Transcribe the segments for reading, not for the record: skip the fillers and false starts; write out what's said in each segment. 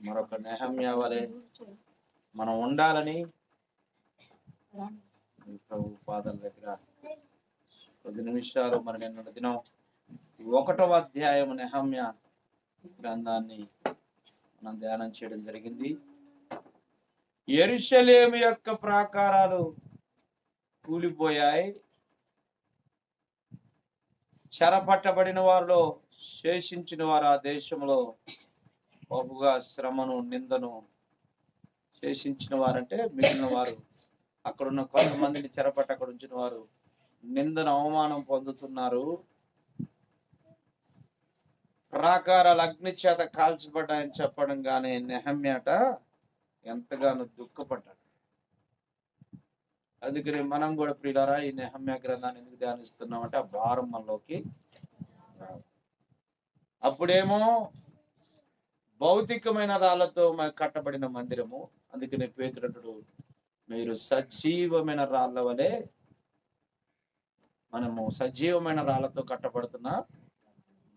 మరొక నెహమ్యా వలె మనం ఉండాలని ప్రభు పాదాల దగ్గర కొద్ది నిమిషాలు మరి నిన్న దినం 1వ అధ్యాయం నెహమ్యా గ్రంథాన్ని మనం ధ్యానం చేయడం జరిగింది. యెరూషలేము యొక్క ప్రాకారాలు కూలిపోయాయి. చెరపట్టబడిన వారిలో శేషించిన వారు ఆ దేశంలో బహుగా శ్రమను నిందను శేషించిన వారంటే మిగిలిన వారు అక్కడున్న కొంతమందిని చెరపట్ట అక్కడ ఉంచిన వారు నిందను అవమానం పొందుతున్నారు. ప్రాకారాలు అగ్ని చేత కాల్చబడ్డాయని చెప్పడం గానే నెహమ్యాట ఎంతగానో దుఃఖపడ్డాడు. అందుకని మనం కూడా ప్రియులారా ఈ నెహమ్యా గ్రంథాన్ని ఎందుకు ధ్యానిస్తున్నామంటే ఆ భారం మనలోకి అప్పుడేమో భౌతికమైన రాళ్లతో కట్టబడిన మందిరము. అందుకని పేతురు మీరు సజీవమైన రాళ్ల వలె మనము సజీవమైన రాళ్లతో కట్టబడుతున్న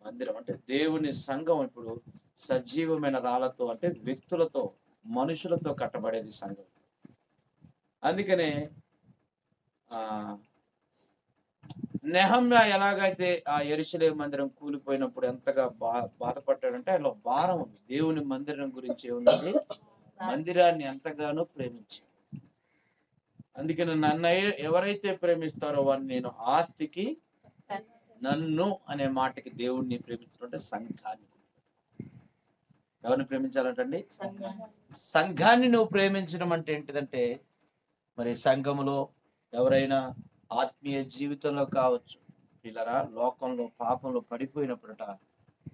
మందిరం అంటే దేవుని సంఘం ఇప్పుడు సజీవమైన రాళ్లతో అంటే వ్యక్తులతో మనుషులతో కట్టబడేది సంఘం. అందుకనే నెహమ్యా ఎలాగైతే ఆ యెరూషలేము మందిరం కూలిపోయినప్పుడు ఎంతగా బాధపడ్డాడంటే ఆయనలో భారం ఉంది. దేవుని మందిరం గురించి ఏముంది, మందిరాన్ని ఎంతగానో ప్రేమించాడు. అందుకని నన్ను ఎవరైతే ప్రేమిస్తారో వారిని నేను ఆస్తికి నన్ను అనే మాటకి దేవుణ్ణి ప్రేమించాలంటే సంఘాన్ని. ఎవరిని ప్రేమించాలంటండి? సంఘాన్ని నువ్వు ప్రేమించడం అంటే ఏంటిదంటే మరి సంఘములో ఎవరైనా ఆత్మీయ జీవితంలో కావచ్చు పిల్లరా లోకంలో పాపంలో పడిపోయినప్పుడట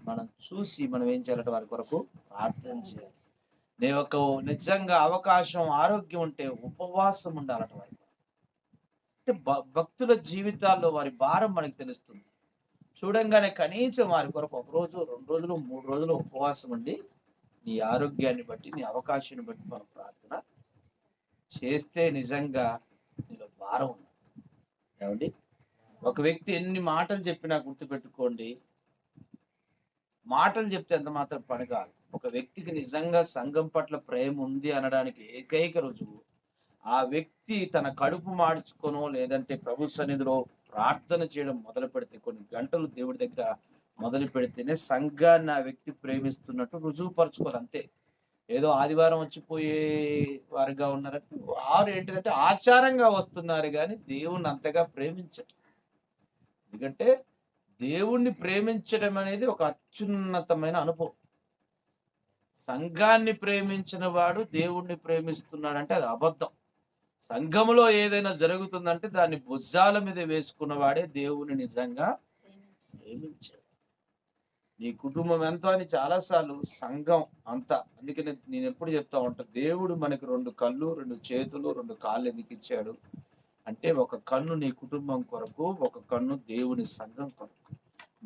మనం చూసి మనం ఏం చేయాలంటే వారి కొరకు ప్రార్థన చేయాలి. నీ యొక్క నిజంగా అవకాశం ఆరోగ్యం ఉంటే ఉపవాసం ఉండాలట వారి అంటే భక్తుల జీవితాల్లో వారి భారం మనకు తెలుస్తుంది. చూడంగానే కనీసం వారి కొరకు 1 రోజు 2 రోజులు 3 రోజులు ఉపవాసం ఉండి నీ ఆరోగ్యాన్ని బట్టి నీ అవకాశాన్ని బట్టి మనం ప్రార్థన చేస్తే నిజంగా నీలో భారం ఉంది. ఏమండి, ఒక వ్యక్తి ఎన్ని మాటలు చెప్పినా గుర్తుపెట్టుకోండి, మాటలు చెప్తే ఎంత మాత్రం పని కాదు. ఒక వ్యక్తికి నిజంగా సంఘం పట్ల ప్రేమ ఉంది అనడానికి ఏకైక రుజువు ఆ వ్యక్తి తన కడుపు మార్చుకోనో లేదంటే ప్రభు సన్నిధిలో ప్రార్థన చేయడం మొదలు పెడితే, కొన్ని గంటలు దేవుడి దగ్గర మొదలు పెడితేనే సంఘాన్ని ఆ వ్యక్తి ప్రేమిస్తున్నట్టు రుజువుపరచుకోవాలి. అంతే, ఏదో ఆదివారం వచ్చిపోయే వారిగా ఉన్నారంటే వారు ఏంటిదంటే ఆచారంగా వస్తున్నారు కానీ దేవుణ్ణి అంతగా ప్రేమించరు. ఎందుకంటే దేవుణ్ణి ప్రేమించడం అనేది ఒక అత్యున్నతమైన అనుభవం. సంఘాన్ని ప్రేమించిన వాడు దేవుణ్ణి ప్రేమిస్తున్నాడంటే అది అబద్ధం. సంఘములో ఏదైనా జరుగుతుందంటే దాన్ని భుజాల మీద వేసుకున్న వాడే దేవుని నిజంగా ప్రేమించాడు. నీ కుటుంబం ఎంతో అని చాలాసార్లు సంఘం అంతా. అందుకని నేను ఎప్పుడు చెప్తా ఉంటా, దేవుడు మనకి 2 కళ్ళు 2 చేతులు 2 కాళ్ళు ఎందుకు ఇచ్చాడు అంటే, ఒక కన్ను నీ కుటుంబం కొరకు, ఒక కన్ను దేవుని సంఘం కొరకు.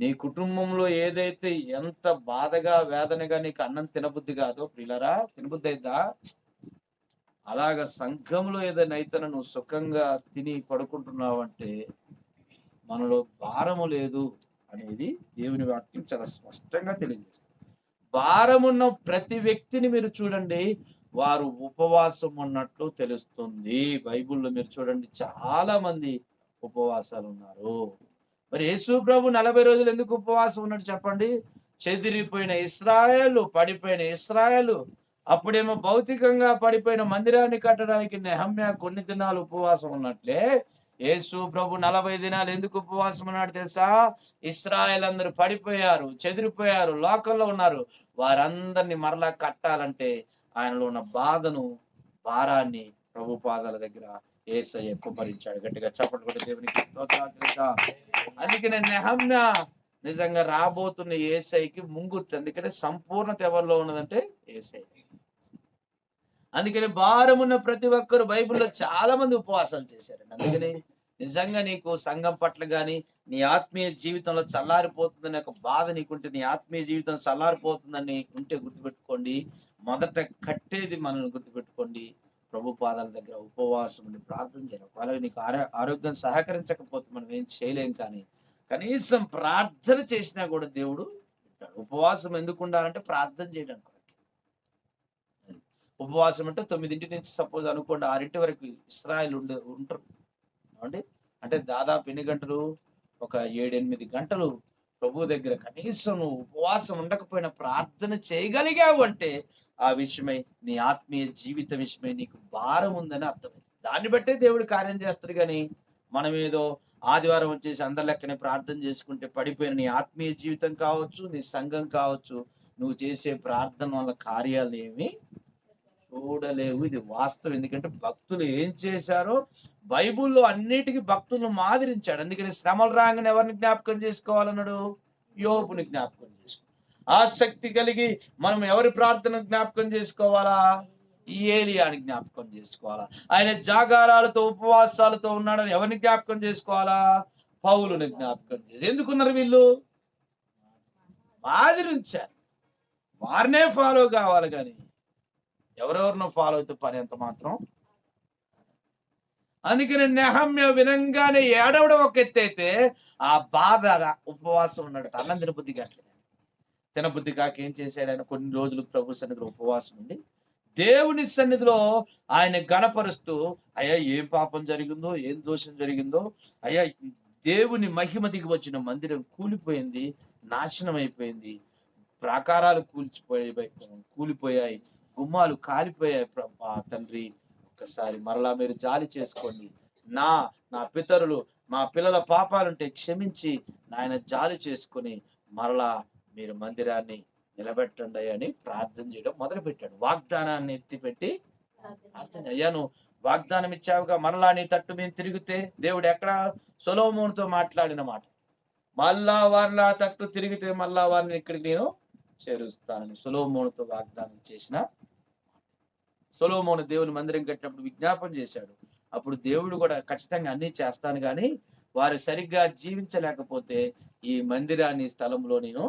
నీ కుటుంబంలో ఏదైతే ఎంత బాధగా వేదనగా నీకు అన్నం తినబుద్ధి కాదో ప్రియులరా, తినబుద్ధి అయిద్దా? అలాగ సంఘంలో ఏదైనా అయితే నువ్వు సుఖంగా తిని పడుకుంటున్నావు అంటే మనలో భారము లేదు అనేది దేవుని వాక్యం చాలా స్పష్టంగా తెలియజేస్తుంది. భారమున్న ప్రతి వ్యక్తిని మీరు చూడండి, వారు ఉపవాసం ఉన్నట్లు తెలుస్తుంది. బైబిల్లో మీరు చూడండి, చాలా మంది ఉపవాసాలు ఉన్నారు. మరి యేసు ప్రభు 40 రోజులు ఎందుకు ఉపవాసం ఉన్నట్టు చెప్పండి? చెదిరిపోయిన ఇశ్రాయేలు, పడిపోయిన ఇశ్రాయేలు, అప్పుడేమో భౌతికంగా పడిపోయిన మందిరాన్ని కట్టడానికి నెహమ్యా కొన్ని దినాలు ఉపవాసం ఉన్నట్లే యేసు ప్రభు 40 దినాలు ఎందుకు ఉపవాసం ఉన్నాడు తెలుసా? ఇశ్రాయేల్ అందరూ పడిపోయారు, చెదిరిపోయారు, లోకంలో ఉన్నారు. వారందరినీ మరలా కట్టాలంటే ఆయనలో ఉన్న బాధను, భారాన్ని ప్రభు పాదాల దగ్గర యేసయ్య కుమ్మరించాడు. గట్టిగా చప్పట్లు కొట్టి దేవునికి స్తోత్రాలు చేద్దాం. అందుకనే నెహమ్యా నిజంగా రాబోతున్న యేసయ్యకి ముంగుర్తు. అందుకనే సంపూర్ణత ఎవరిలో ఉన్నదంటే యేసయ్య. అందుకని భారమున్న ప్రతి ఒక్కరు బైబిల్లో చాలా మంది ఉపవాసాలు చేశారండి. అందుకని నిజంగా నీకు సంఘం పట్ల కానీ నీ ఆత్మీయ జీవితంలో చల్లారిపోతుందని ఒక బాధ నీకుంటే, నీ ఆత్మీయ జీవితం చల్లారిపోతుందని ఉంటే గుర్తుపెట్టుకోండి, మొదట కట్టేది మనల్ని గుర్తుపెట్టుకోండి, ప్రభు పాదాల దగ్గర ఉపవాసం ఉండి ప్రార్థన చేయాలి. ఒకవేళ నీకు ఆరోగ్యం సహకరించకపోతే మనం ఏం చేయలేం, కానీ కనీసం ప్రార్థన చేసినా కూడా దేవుడు వింటాడు. ఉపవాసం ఎందుకు ఉండాలంటే ప్రార్థన చేయడానికి. ఉపవాసం అంటే 9 నుంచి సపోజ్ అనుకోండి 6 వరకు ఇస్రాయల్ ఉంటారు అండి. అంటే దాదాపు ఎన్ని గంటలు? ఒక 7-8 గంటలు ప్రభు దగ్గర కనీసం నువ్వు ఉపవాసం ఉండకపోయినా ప్రార్థన చేయగలిగావు అంటే ఆ విషయమై నీ ఆత్మీయ జీవిత విషయమై నీకు భారం ఉందని అర్థమైంది. దాన్ని బట్టే దేవుడు కార్యం చేస్తాడు. కానీ మనం ఏదో ఆదివారం వచ్చేసి అందరి లెక్కనే ప్రార్థన చేసుకుంటే పడిపోయిన నీ ఆత్మీయ జీవితం కావచ్చు, నీ సంఘం కావచ్చు, నువ్వు చేసే ప్రార్థన వల్ల కార్యాలు ఏమి చూడలేవు. ఇది వాస్తవం. ఎందుకంటే భక్తులు ఏం చేశారో బైబుల్లో అన్నిటికీ భక్తులను మాదిరించాడు. అందుకని శ్రమలు రాగానే ఎవరిని జ్ఞాపకం చేసుకోవాలన్నాడు? యోబుని జ్ఞాపకం చేసుకో. ఆసక్తి కలిగి మనం ఎవరి ప్రార్థన జ్ఞాపకం చేసుకోవాలా? ఏలియాని జ్ఞాపకం చేసుకోవాలా? ఆయన జాగారాలతో ఉపవాసాలతో ఉన్నాడని ఎవరిని జ్ఞాపకం చేసుకోవాలా? పౌలుని జ్ఞాపకం చేసి. ఎందుకున్నారు వీళ్ళు? మాదిరించారు. వారినే ఫాలో కావాలి కానీ ఎవరెవరినో ఫాలో అయితే పని ఎంత మాత్రం. అందుకని నెహమ్యా వినంగానే ఏడవడం ఒక ఎత్తి అయితే ఆ బాధ ఉపవాసం ఉన్నాడు. అన్నం తినబుద్ధి కావట్లేదు. తినబుద్ధి కాక ఏం చేశాడు ఆయన? కొన్ని రోజులు ప్రభు సన్నిధిలో ఉపవాసం ఉండి దేవుని సన్నిధిలో ఆయన గణపరుస్తూ, అయ్యా ఏం పాపం జరిగిందో, ఏం దోషం జరిగిందో, అయ్యా దేవుని మహిమ దిగి వచ్చిన మందిరం కూలిపోయింది, నాశనం అయిపోయింది, ప్రాకారాలు కూలిపోయాయి, గుమ్మాలు కాలిపోయాయి. తండ్రి ఒక్కసారి మరలా మీరు జాలి చేసుకోండి, నా పితరులు మా పిల్లల పాపాలుంటే క్షమించి నాయన జాలి చేసుకుని మరలా మీరు మందిరాన్ని నిలబెట్టండి అని ప్రార్థన చేయడం మొదలు పెట్టాడు. వాగ్దానాన్ని ఎత్తిపెట్టి ప్రార్థన, అయ్యా నువ్వు వాగ్దానం ఇచ్చావుగా, మరలా నీ తట్టు మీద తిరిగితే దేవుడు ఎక్కడ సొలొమోనుతో మాట్లాడిన మాట, మళ్ళా వారిని ఆ తట్టు తిరిగితే మళ్ళా వారిని ఇక్కడికి నేను చేరుస్తానని సొలొమోనుతో వాగ్దానం చేసిన. సొలొమోను దేవుని మందిరం కట్టినప్పుడు విజ్ఞాపన చేశాడు. అప్పుడు దేవుడు కూడా ఖచ్చితంగా అన్ని చేస్తాను కానీ వారు సరిగ్గా జీవించలేకపోతే ఈ మందిరాన్ని స్థలంలో నేను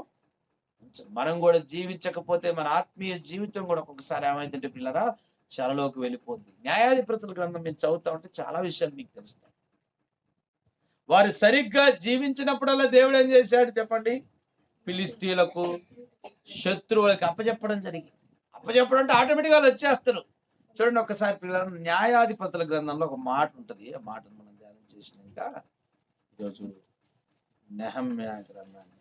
మనం కూడా జీవించకపోతే మన ఆత్మీయ జీవితం కూడా ఒక్కొక్కసారి ఏమైందంటే పిల్లరా చెరలోకి వెళ్ళిపోద్ది. న్యాయాధిపతుల గ్రంథం మేము చదువుతా ఉంటే చాలా విషయాలు మీకు తెలుస్తాయి. వారు సరిగ్గా జీవించినప్పుడల్లా దేవుడు ఏం చేశాడు చెప్పండి? ఫిలిస్తీన్లకు శత్రువులకి అప్పచెప్పడం జరిగింది. అప్పచెప్పడం అంటే ఆటోమేటిక్గా వాళ్ళు వచ్చేస్తారు. చూడండి ఒక్కసారి పిల్లలు, న్యాయాధిపతుల గ్రంథంలో ఒక మాట ఉంటుంది. ఆ మాటను మనం ధ్యానం చేసినాక ఈరోజు నెహమ్యా గ్రంథాన్ని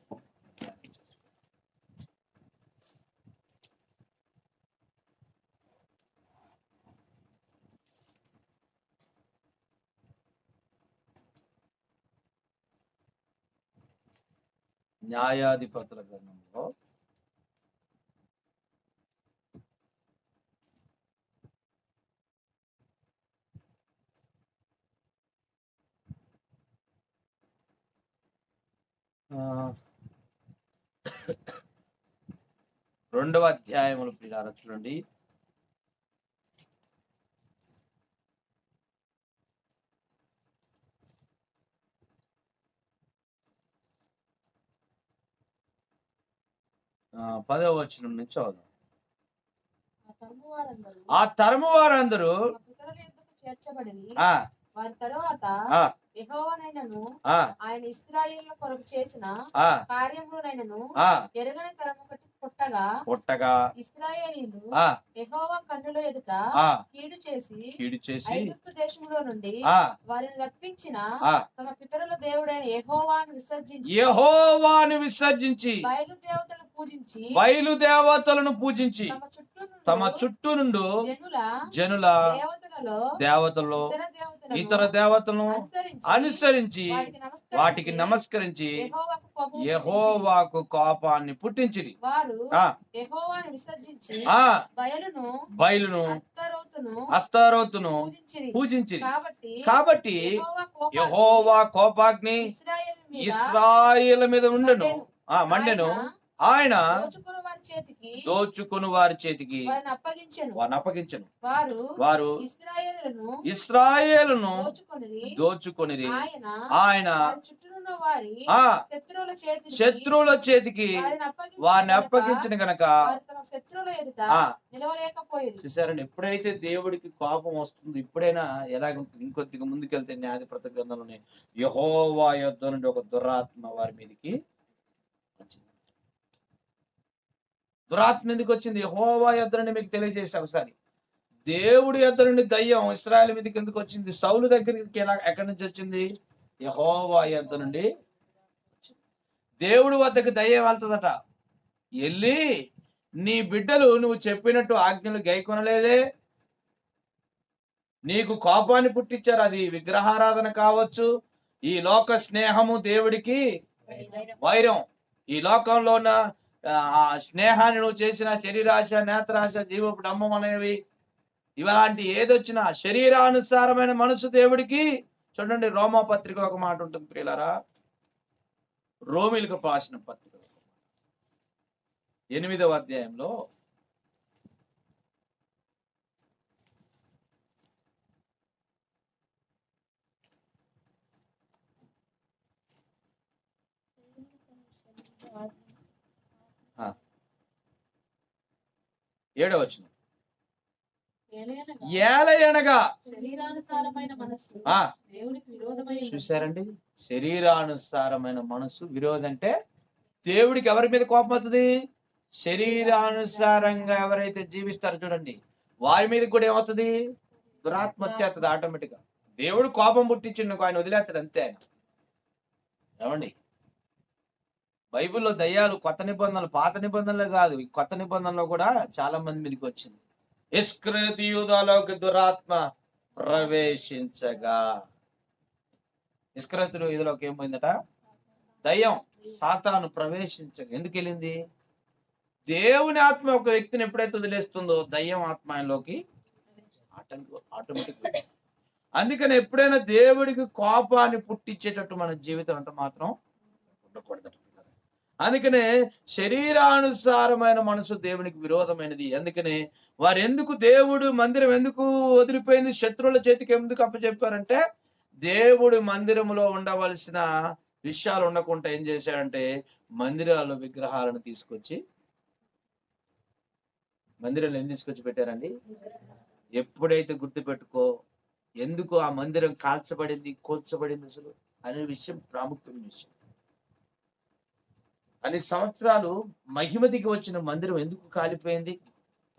న్యాయాధిపతుల గ్రంథంలో రెండవ అధ్యాయములు పిల్లారా చూడండి. పదవ వచనం నుంచి చదువుదాం. ఆ తరము వారందరూ వారి తరువాత యెహోవానైనను ఆయన ఇశ్రాయేలు కొరకు చేసిన కార్యములనైనను ఎరగని తరము పుట్టగా ఇశ్రాయేలీయులు యెహోవా కన్నుల ఎదుట కీడు చేసి ఐగుప్తు దేశంలో నుండి వారిని రప్పించిన తమ పితరుల దేవుడైన యెహోవాను విసర్జించి బయలుదేవతలను పూజించి తమ చుట్టూ నుండి జనుల దేవతలు ఇతర దేవతలను అనుసరించి వాటికి నమస్కరించి యెహోవాకు కోపాన్ని పుట్టించిరి. బయలును అస్తారోతును పూజించిరి. కాబట్టి యెహోవా కోపాగ్ని ఇశ్రాయేలు మీద ఉండెను, మండెను. ఆయన దోచుకుని వారి చేతికి వారిని అప్పగించెను. వారు ఇశ్రాయేలును దోచుకొనిరి. ఆయన శత్రువుల చేతికి వారిని అప్పగించిన గనక చూసారండి. ఎప్పుడైతే దేవుడికి కోపం వస్తుంది, ఇప్పుడైనా ఎలాగుంటుంది? ఇంకొద్దిగా ముందుకెళ్తే న్యాయాధిపత గ్రంథంలోనే యెహోవా యొద్ద నుండి ఒక దురాత్మ వారి మీదకి వచ్చింది. దురాత్మ ఎందుకు వచ్చింది? యెహోవా యొద్ద నుండి మీకు తెలియజేసా ఒకసారి. దేవుడి యొద్ద నుండి దయ్యం ఇశ్రాయేలు మీదకి ఎందుకు వచ్చింది? సౌలు దగ్గరికి ఎక్కడి నుంచి వచ్చింది? యెహోవా యొద్ద నుండి. దేవుడి వద్దకు దయ్యం వెళ్తుందట. వెళ్ళి నీ బిడ్డలు నువ్వు చెప్పినట్టు ఆజ్ఞలు గైకొనలేదే, నీకు కోపాన్ని పుట్టించారు. అది విగ్రహారాధన కావచ్చు, ఈ లోక స్నేహము దేవుడికి వైరం. ఈ లోకంలో ఉన్న ఆ స్నేహాన్ని నువ్వు చేసిన శరీరాశ, నేత్రాశ, జీవపు డంబం అనేవి, ఇలాంటి ఏదొచ్చినా శరీరానుసారమైన మనసు దేవుడికి. చూడండి, రోమా పత్రిక ఒక మాట ఉంటుంది ప్రియులారా. రోమిలకు రాసిన పత్రిక 8వ అధ్యాయంలో 7వ వచనం. ఏలయనగా చూసారండి, శరీరానుసారమైన మనసు విరోధం. అంటే దేవుడికి ఎవరి మీద కోపం అవుతుంది? శరీరానుసారంగా ఎవరైతే జీవిస్తారో చూడండి, వారి మీద కూడా ఏమవుతుంది? దురాత్మ వచ్చేస్తుంది ఆటోమేటిక్ గా. దేవుడు కోపం పుట్టించిండు, ఆయన వదిలేస్తాడు అంతే. ఆయన ఏమండి, బైబిల్లో దయ్యాలు కొత్త నిబంధనలు, పాత నిబంధనలు కాదు, కొత్త నిబంధనలో కూడా చాలా మంది మీదకి వచ్చింది. ఇస్కరియోతు యూదాలోకి దురాత్మ ప్రవేశించగా, ఇస్కరియోతు యూదాలోకి ఏం పోయిందట? దయ్యం, సాతాను ప్రవేశించగా. ఎందుకు వెళ్ళింది? దేవుని ఆత్మ ఒక వ్యక్తిని ఎప్పుడైతే వదిలేస్తుందో దయ్యం ఆత్మ ఆయనలోకి ఆటోమేటిక్. అందుకని ఎప్పుడైనా దేవుడికి కోపాన్ని పుట్టించేటట్టు మన జీవితం అంత మాత్రం ఉండకూడదు. అందుకనే శరీరానుసారమైన మనసు దేవునికి విరోధమైనది. అందుకనే వారు ఎందుకు దేవుడు మందిరం ఎందుకు వదిలిపోయింది, శత్రువుల చేతికి ఎందుకు అప్పచెప్పారంటే, దేవుడు మందిరంలో ఉండవలసిన విషయాలు ఉండకుండా ఏం చేశాడంటే, మందిరాల్లో విగ్రహాలను తీసుకొచ్చి, మందిరంలో ఏం తీసుకొచ్చి పెట్టారండి? ఎప్పుడైతే గుర్తుపెట్టుకో, ఎందుకు ఆ మందిరం కాల్చబడింది, కూల్చబడింది అసలు అనే విషయం ప్రాముఖ్యమైన విషయం. అన్ని సంవత్సరాలు మహిమతికి వచ్చిన మందిరం ఎందుకు కాలిపోయింది,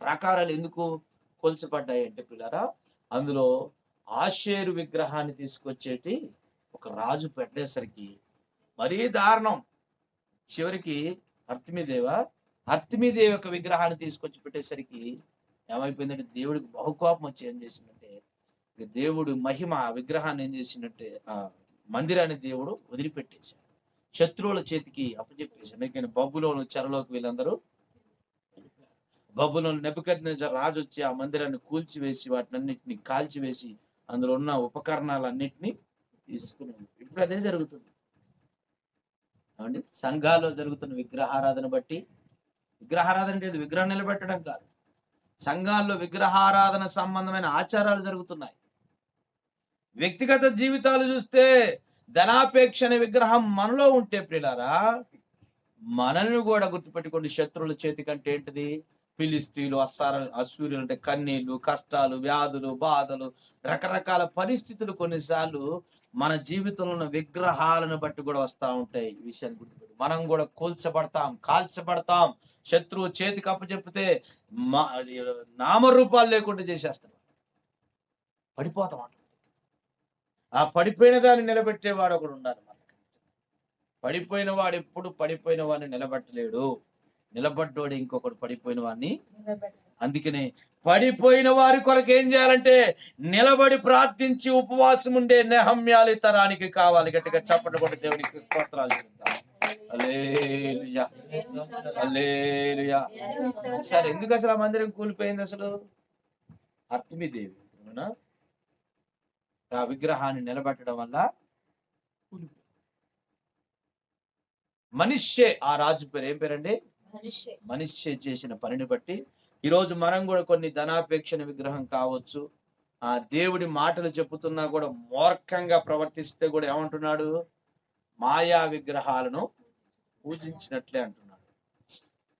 ప్రాకారాలు ఎందుకు కూల్చబడ్డాయి అంటే పిల్లరా, అందులో ఆషేరు విగ్రహాన్ని తీసుకొచ్చేటి ఒక రాజు పెట్టేసరికి మరీ దారుణం. చివరికి అర్తిమీదేవి యొక్క విగ్రహాన్ని తీసుకొచ్చి పెట్టేసరికి ఏమైపోయిందంటే, దేవుడికి బహుకోపం వచ్చి ఏం చేసిందంటే, దేవుడు మహిమ విగ్రహాన్ని ఏం చేసిందంటే, ఆ మందిరాన్ని దేవుడు వదిలిపెట్టేశాడు, శత్రువుల చేతికి అప్పచెప్పేశాడు. అందుకని బబులోను చెరలోకి వీళ్ళందరూ, బబులోను నెబుకద్నెజర్ రాజు వచ్చి ఆ మందిరాన్ని కూల్చివేసి వాటినన్నిటిని కాల్చివేసి అందులో ఉన్న ఉపకరణాలన్నిటినీ తీసుకుని. ఇప్పుడు అదే జరుగుతుంది అండి సంఘాల్లో జరుగుతున్న విగ్రహారాధన బట్టి. విగ్రహారాధన అంటే విగ్రహం నిలబెట్టడం కాదు, సంఘాల్లో విగ్రహారాధన సంబంధమైన ఆచారాలు జరుగుతున్నాయి. వ్యక్తిగత జీవితాలు చూస్తే ధనాపేక్ష అనే విగ్రహం మనలో ఉంటే ప్రియులారా, మనల్ని కూడా గుర్తుపెట్టుకోండి, శత్రువుల చేతి కంటే ఏంటిది? ఫిలిస్తీన్లు, అశ్షూరులు అంటే కన్నీళ్లు, కష్టాలు, వ్యాధులు, బాధలు, రకరకాల పరిస్థితులు కొన్నిసార్లు మన జీవితంలో ఉన్న విగ్రహాలను బట్టి కూడా వస్తూ ఉంటాయి. ఈ విషయాన్ని గుర్తుపెట్టు. మనం కూడా కూల్చబడతాం, కాల్చబడతాం. శత్రువు చేతికి అప్పచెప్పితే నామరూపాలు లేకుండా చేసేస్తాం, పడిపోతాం. ఆ పడిపోయిన దాన్ని నిలబెట్టేవాడు ఒకడు ఉండాలి మనకి. పడిపోయిన వాడు ఎప్పుడు పడిపోయిన వాడిని నిలబెట్టలేడు, నిలబడ్డోడు ఇంకొకడు పడిపోయిన వాడిని. అందుకనే పడిపోయిన వారి కొరకు ఏం చేయాలంటే, నిలబడి ప్రార్థించి ఉపవాసం ఉండే నెహమ్యాలు తరానికి కావాలి. గట్టిగా చప్పట్లు కొట్టి దేవునికి స్తోత్రాలు చెప్తాం. హల్లెలూయా, హల్లెలూయా. సరే, ఎందుకు అసలు ఆ మందిరం కూలిపోయింది? అసలు అర్తిమీదేవి ఆ విగ్రహాన్ని నిలబెట్టడం వల్ల మనిషే, ఆ రాజు పేరు ఏం పేరండి? మనిషే చేసిన పనిని బట్టి ఈరోజు మనం కూడా కొన్ని ధనాపేక్షణ విగ్రహం కావచ్చు, ఆ దేవుడి మాటలు చెప్పుతున్నా కూడా మూర్ఖంగా ప్రవర్తిస్తే కూడా ఏమంటున్నాడు? మాయా విగ్రహాలను పూజించినట్లే అంటున్నాడు.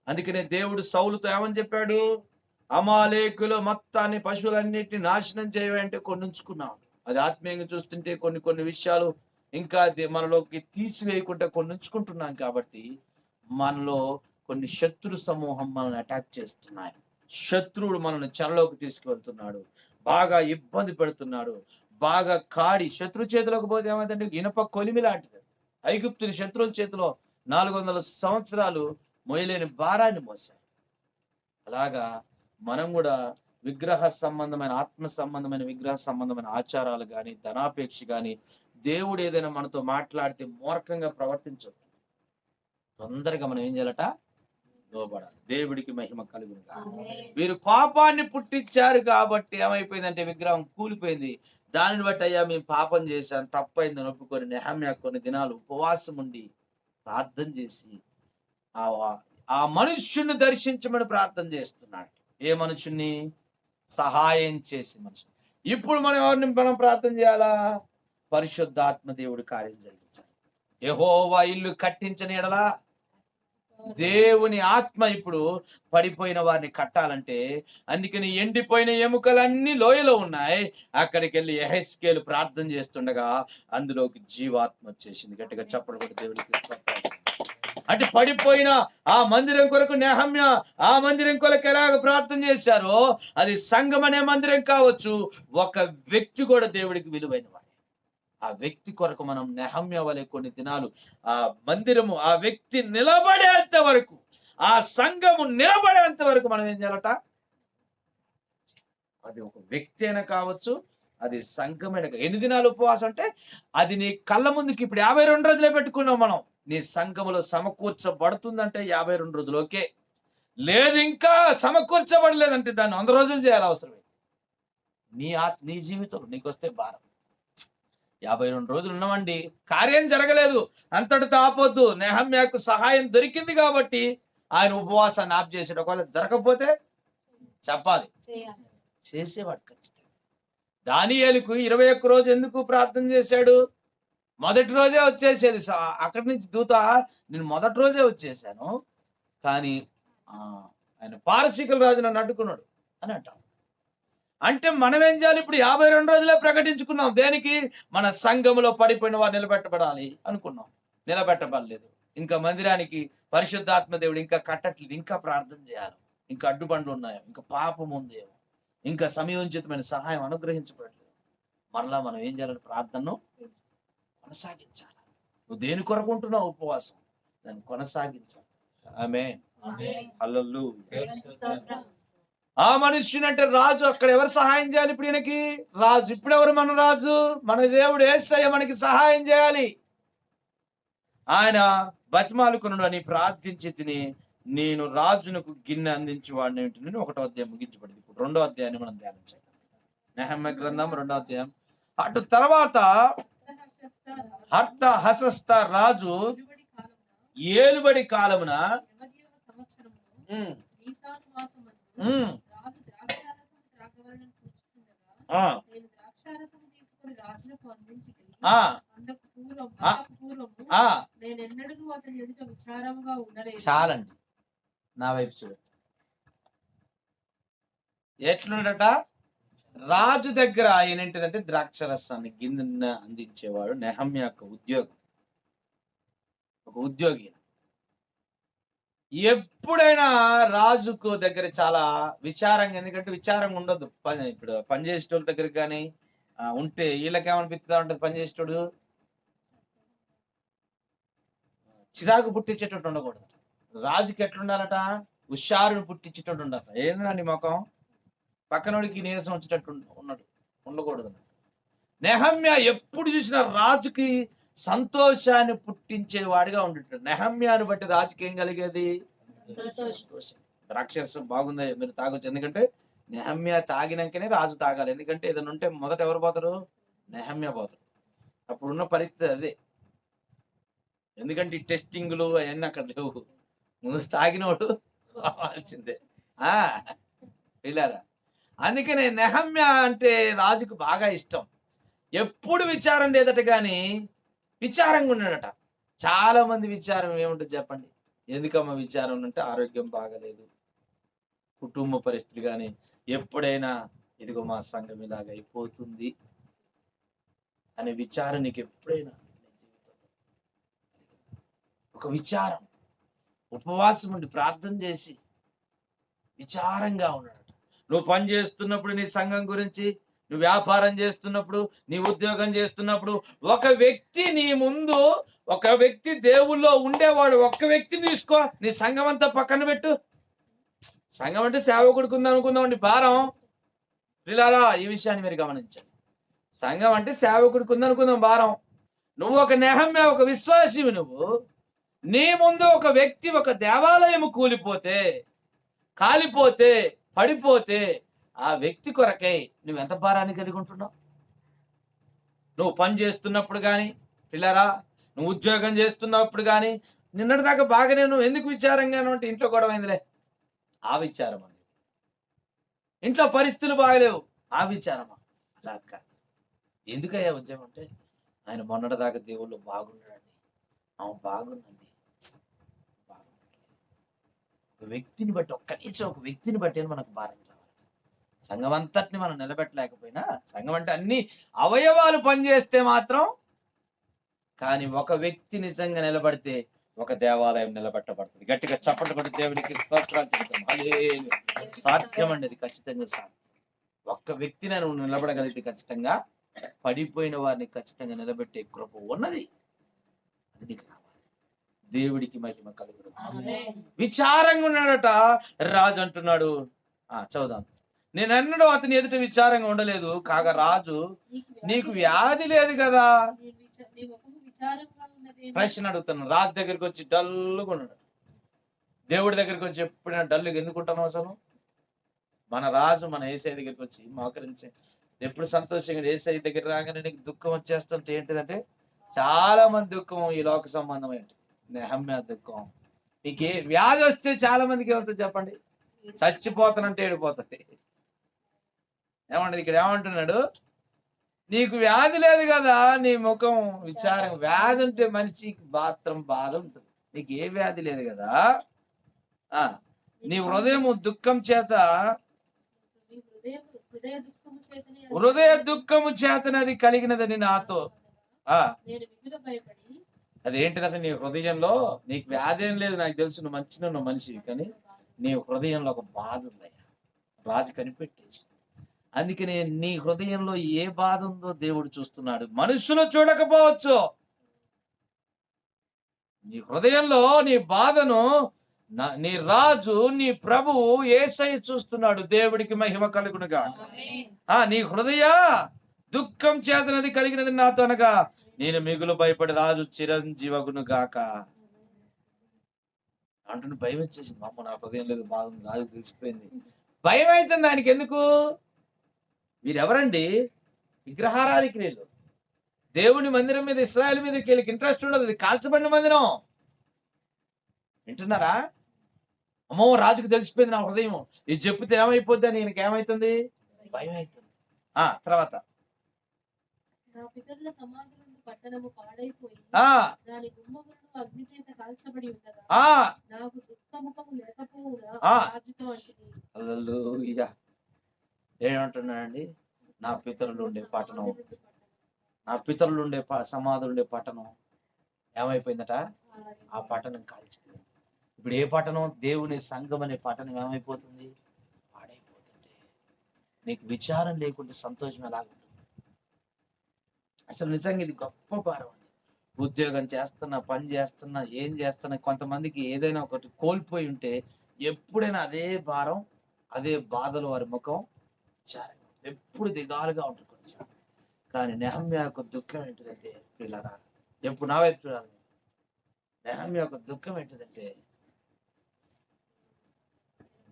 అందుకనే దేవుడు సౌలుతో ఏమని చెప్పాడు? అమాలేకులు మొత్తాన్ని, పశువులన్నిటిని నాశనం చేయవంటే కొన్ని ఉంచుకున్నాడు. అది ఆత్మీయంగా చూస్తుంటే కొన్ని విషయాలు ఇంకా మనలోకి తీసివేయకుండా కొన్ని ఉంచుకుంటున్నాం. కాబట్టి మనలో కొన్ని శత్రు సమూహం మనల్ని అటాక్ చేస్తున్నాయి. శత్రువుడు మనల్ని చెరలోకి తీసుకువెళ్తున్నాడు, బాగా ఇబ్బంది పెడుతున్నాడు, బాగా కాడి శత్రు చేతిలోకి పోతే ఏమైందంటే ఇనప కొలిమి లాంటిది. ఐగుప్తుని శత్రువుల చేతిలో 400 సంవత్సరాలు మొయలేని భారాన్ని మోశారు. అలాగా మనం కూడా విగ్రహ సంబంధమైన, ఆత్మ సంబంధమైన, విగ్రహ సంబంధమైన ఆచారాలు కానీ, ధనాపేక్ష కానీ, దేవుడు ఏదైనా మనతో మాట్లాడితే మూర్ఖంగా ప్రవర్తించొద్దు. తొందరగా మనం ఏం చేయాలట? లోబడాలి. దేవుడికి మహిమ కలుగును గాక. వీరు కోపాన్ని పుట్టించారు కాబట్టి ఏమైపోయిందంటే విగ్రహం కూలిపోయింది. దానిని బట్టి అయ్యా మేము పాపం చేశాం, తప్పైందని ఒప్పుకొని నెహమ్యా కొన్ని దినాలు ఉపవాసం ఉండి ప్రార్థన చేసి ఆ మనుష్యుని దర్శించమని ప్రార్థన చేస్తున్నాడు. ఏ మనుషుని? సహాయం చేసి మనుషుని. ఇప్పుడు మనం ఎవరిని మనం ప్రార్థన చేయాలా? పరిశుద్ధాత్మ దేవుడు కార్యం జరిగించాలి. యెహోవా ఇల్లు కట్టించని ఎడలా దేవుని ఆత్మ ఇప్పుడు పడిపోయిన వారిని కట్టాలంటే, అందుకని ఎండిపోయిన ఎముకలన్నీ లోయలో ఉన్నాయి. అక్కడికి వెళ్ళి యెహెజ్కేలు ప్రార్థన చేస్తుండగా అందులోకి జీవాత్మ వచ్చేసింది. గట్టిగా చప్పట్లు కొట్టి దేవుడికి. అంటే పడిపోయిన ఆ మందిరం కొరకు నెహమ్యా ఆ మందిరం కొరకు ఎలాగ ప్రార్థన చేశారో, అది సంఘం అనే మందిరం కావచ్చు, ఒక వ్యక్తి కూడా దేవుడికి విలువైన వాడు. ఆ వ్యక్తి కొరకు మనం నెహమ్యా వలె కొన్ని దినాలు ఆ మందిరము, ఆ వ్యక్తి నిలబడేంత వరకు, ఆ సంఘము నిలబడేంత వరకు మనం ఏం చేయాలట? అది ఒక వ్యక్తి అయినా కావచ్చు, అది సంఘమైన. ఎన్ని దినాలు ఉపవాసం అంటే, అది నీ కళ్ళ ముందుకి ఇప్పుడు 52 రోజులే పెట్టుకున్నాం మనం. నీ సంఘములో సమకూర్చబడుతుందంటే 52 రోజులు ఓకే. లేదు ఇంకా సమకూర్చబడలేదంటే దాన్ని 100 రోజులు చేయాలి అవసరమే. నీ జీవితం నీకు వస్తే భారం. 52 రోజులు ఉన్నామండి, కార్యం జరగలేదు, అంతటితో ఆపొద్దు. నెహమ్యాకు సహాయం దొరికింది కాబట్టి ఆయన ఉపవాసాన్ని ఆప్ చేసాడు. ఒకవేళ జరగకపోతే చెప్పాలి, చేసేవాడు ఖచ్చితంగా. దానియేలుకు 21 రోజు ఎందుకు ప్రార్థన చేశాడు? మొదటి రోజే వచ్చేసేది. అక్కడి నుంచి దూత, నేను మొదటి రోజే వచ్చేసాను, కానీ ఆయన పారసీకుల రాజు నన్ను అడ్డుకున్నాడు అని అంటాం. అంటే మనం ఏం చేయాలి? ఇప్పుడు 52 రోజులే ప్రకటించుకున్నాం. దేనికి? మన సంఘములో పడిపోయిన వారు నిలబెట్టబడాలి అనుకున్నాం, నిలబెట్టబడలేదు. ఇంకా మందిరానికి పరిశుద్ధాత్మ దేవుడు ఇంకా కట్టట్లేదు, ఇంకా ప్రార్థన చేయాలి, ఇంకా అడ్డుబండ్లు ఉన్నాయో, ఇంకా పాపం ఉందేమో, ఇంకా సమయోచితమైన సహాయం అనుగ్రహించబడలేదు. మరలా మనం ఏం చేయాలి? ప్రార్థనను కొనసాగించాలి. నువ్వు దేని కొరకు ఉంటున్నావు ఉపవాసం, దాన్ని కొనసాగించాలి. ఆమేన్. హల్లెలూయా. ఆ మనుష్యుని అంటే రాజు, అక్కడ ఎవరు సహాయం చేయాలి? ఇప్పుడు ఈయనకి రాజు. ఇప్పుడు ఎవరు మన రాజు? మన దేవుడు యేసయ్య మనకి సహాయం చేయాలి. ఆయన బతిమాలుకున్నాడు అని ప్రార్థించి తిని, నేను రాజునకు గిన్నె అందించి వాడిని 1వ అధ్యాయం ముగించబడింది. ఇప్పుడు 2వ అధ్యాయాన్ని మనం ధ్యానించాలి. నెహెమ్యా గ్రంథం 2వ అధ్యాయం. అటు తర్వాత హర్తహషస్త రాజు ఏలుబడి కాలమున చాలండి, నా వైపు చూడండి. ఎట్లుండట? రాజు దగ్గర ఏంటిదంటే ద్రాక్షరసాన్ని గిన్నె అందించేవాడు నెహమ్యా యొక్క ఉద్యోగం. ఒక ఉద్యోగి. ఎప్పుడైనా రాజుకు దగ్గర చాలా విచారంగా, ఎందుకంటే విచారంగా ఉండదు. ఇప్పుడు పనిచేసేటోళ్ళ దగ్గర కానీ ఉంటే వీళ్ళకేమనిపిస్తా ఉంటుంది? పనిచేసేటోడు చిరాకు పుట్టించేటట్టు ఉండకూడదు. రాజుకి ఎట్లుండాలట? హుషారును పుట్టించేటట్టు ఉండాలట. ఏందండి మొఖం పక్కనోడికి నీరసం వచ్చేటట్టు ఉండకూడదు. నెహమ్యా ఎప్పుడు చూసినా రాజుకి సంతోషాన్ని పుట్టించేవాడిగా ఉండేటాడు. నెహమ్యాను బట్టి రాజుకి ఏం కలిగేది? సంతోషం. ద్రాక్షరసం బాగుంది మీరు తాగొచ్చు. ఎందుకంటే నెహమ్యా తాగినాకనే రాజు తాగాలి. ఎందుకంటే ఏదైనా ఉంటే మొదట ఎవరు పోతారు? నెహమ్యా పోతారు. అప్పుడున్న పరిస్థితి అదే. ఎందుకంటే ఈ టెస్టింగ్లు అవన్నీ అక్కడ లేవు. ముందు తాగినోడు కావాల్సిందే. వెళ్ళారా? అందుకనే నెహమ్యా అంటే రాజుకు బాగా ఇష్టం. ఎప్పుడు విచారం లేదట, కానీ విచారంగా ఉన్నాడట. చాలా మంది విచారం ఏముంటుంది చెప్పండి? ఎందుకమ్మా విచారం అంటే ఆరోగ్యం బాగలేదు, కుటుంబ పరిస్థితి, కానీ ఎప్పుడైనా ఇదిగో మా సంఘం ఇలాగ అయిపోతుంది అనే విచారం నీకు ఎప్పుడైనా ఒక విచారం? ఉపవాసం ఉండి ప్రార్థన చేసి విచారంగా ఉన్నాడు. నువ్వు పని చేస్తున్నప్పుడు నీ సంఘం గురించి, నువ్వు వ్యాపారం చేస్తున్నప్పుడు, నీ ఉద్యోగం చేస్తున్నప్పుడు, ఒక వ్యక్తి నీ ముందు, ఒక వ్యక్తి దేవుల్లో ఉండేవాడు, ఒక్క వ్యక్తిని తీసుకో, నీ సంఘం అంతా పక్కన పెట్టు. సంఘం అంటే సేవకుడికి ఉందనుకుందామండి భారం. పిల్లారా, ఈ విషయాన్ని మీరు గమనించండి. సంఘం అంటే సేవకుడికి ఉందనుకుందాం భారం. నువ్వు ఒక నెహమ్యా, ఒక విశ్వాసివి. నువ్వు నీ ముందు ఒక వ్యక్తి, ఒక దేవాలయం కూలిపోతే, కాలిపోతే, పడిపోతే, ఆ వ్యక్తి కొరకై నువ్వెంత భారాన్ని కలిగి ఉంటున్నావు? నువ్వు పని చేస్తున్నప్పుడు కానీ, పిల్లరా, నువ్వు ఉద్యోగం చేస్తున్నప్పుడు కానీ, నిన్నటి దాకా బాగానే నువ్వు ఎందుకు విచారంగాను అంటే ఇంట్లో గొడవైందిలే, ఆ విచారం అండి. ఇంట్లో పరిస్థితులు బాగలేవు, ఆ విచారమా? అలా కాదు. ఎందుకయ్యా ఉద్యోగం అంటే, ఆయన మొన్నటి దాకా దేవుళ్ళు బాగున్నాడండి, ఆమె బాగుందండి. ఒక వ్యక్తిని బట్టి, కనీసం ఒక వ్యక్తిని బట్టి మనకు భారం రావాలి. సంఘం అంతటిని మనం నిలబెట్టలేకపోయినా, సంఘం అంటే అన్ని అవయవాలు పనిచేస్తే మాత్రం, కానీ ఒక వ్యక్తి నిజంగా నిలబడితే ఒక దేవాలయం నిలబెట్టబడుతుంది. గట్టిగా చప్పట్లు కొట్టి దేవునికి స్తోత్రాలు చెప్తాం. హల్లెలూయా. సాధ్యం అండి, అది ఖచ్చితంగా సాధ్యం. ఒక్క వ్యక్తిని నువ్వు నిలబడగలిగితే ఖచ్చితంగా పడిపోయిన వారిని ఖచ్చితంగా నిలబెట్టే కృప ఉన్నది. అది నీకు రావాలి. దేవుడికి మహిమ కలుగును. విచారంగా ఉన్నాడట రాజు అంటున్నాడు. చదువుదాం. నేను అన్నడు అతని ఎదుట విచారంగా ఉండలేదు, కాగా రాజు, నీకు వ్యాధి లేదు కదా? ప్రశ్న అడుగుతున్నాను. రాజు దగ్గరికి వచ్చి డల్లుగా ఉన్నాడు. దేవుడి దగ్గరికి వచ్చి ఎప్పుడైనా డల్లుగా ఎందుకుంటాను అసలు? మన రాజు మన యేసయ్య దగ్గరికి వచ్చి మోకరించి ఎప్పుడు సంతోషంగా, యేసయ్య దగ్గర రాగానే నీకు దుఃఖం వచ్చేస్తుంటే ఏంటిదంటే, చాలా మంది దుఃఖం ఈ లోక సంబంధమైన నెహమ్యా దుఃఖం. నీకు వ్యాధి వస్తే చాలా మందికి ఏమవుతుంది చెప్పండి? చచ్చిపోతానంటే ఏడిపోతుంది. ఏమంటది ఇక్కడ? ఏమంటున్నాడు? నీకు వ్యాధి లేదు కదా, నీ ముఖం విచారం. వ్యాధి ఉంటే మనిషికి మాత్రం బాధ ఉంటుంది. నీకు ఏ వ్యాధి లేదు కదా, నీ హృదయం దుఃఖం చేత, హృదయ దుఃఖము చేతనది కలిగినదని నాతో. అదేంటిదంటే, నీ హృదయంలో నీకు వ్యాధి ఏం లేదు, నాకు తెలుసు, నువ్వు మంచిగా నువ్వు మనిషి, కానీ నీ హృదయంలో ఒక బాధ ఉందయ్యా. రాజు కనిపెట్టేసి, అందుకనే నీ హృదయంలో ఏ బాధ ఉందో దేవుడు చూస్తున్నాడు. మనుషులు చూడకపోవచ్చు. నీ హృదయంలో నీ బాధను నీ రాజు, నీ ప్రభువు యేసయ్య చూస్తున్నాడు. దేవుడికి మహిమ కలుగునుగా. నీ హృదయ దుఃఖం చేతనది కలిగినది నాతో అనగా, నేను మిగులు భయపడి రాజు చిరంజీవగును గాక అంటున్న. భయం వచ్చేసింది. అమ్మ, నా హృదయం లేదు, బాగుంది, రాజు తెలిసిపోయింది. భయం అవుతుంది ఆయనకి. ఎందుకు? వీరెవరండి? విగ్రహారాధికులు. దేవుని మందిరం మీద, ఇశ్రాయేలు మీద వీళ్ళకి ఇంట్రెస్ట్ ఉండదు. ఇది కాల్చబడిన మందిరం. వింటున్నారా? అమ్మో, రాజుకు తెలిసిపోయింది నా హృదయం, ఇది చెప్తే ఏమైపోద్ది అని ఈయనకి ఏమైతుంది? భయం అవుతుంది. తర్వాత ఏమంటున్నాడండి? నా పితరులు ఉండే పట్టణం, నా పితరులు ఉండే సమాధులు ఉండే పట్టణం ఏమైపోయిందట? ఆ పట్టణం కాల్చిపోయింది. ఇప్పుడు ఏ పట్టణం? దేవుని సంఘం అనే పట్టణం ఏమైపోతుంది? పాడైపోతుంది. నీకు విచారం లేకుంటే సంతోషం ఎలాగుంటుంది? అసలు నిజంగా ఇది గొప్ప భారం అండి. ఉద్యోగం చేస్తున్నా, పని చేస్తున్నా, ఏం చేస్తున్నా, కొంతమందికి ఏదైనా ఒకటి కోల్పోయి ఉంటే ఎప్పుడైనా అదే భారం, అదే బాధలు వారి ముఖం విచారం, ఎప్పుడు దిగాలుగా ఉంటుంది. కానీ నెహమ్యా యొక్క దుఃఖం ఏంటిదంటే, పిల్లరా, ఎప్పుడు నా వైపు చూడాలి. నెహమ్యా యొక్క దుఃఖం ఏంటిదంటే,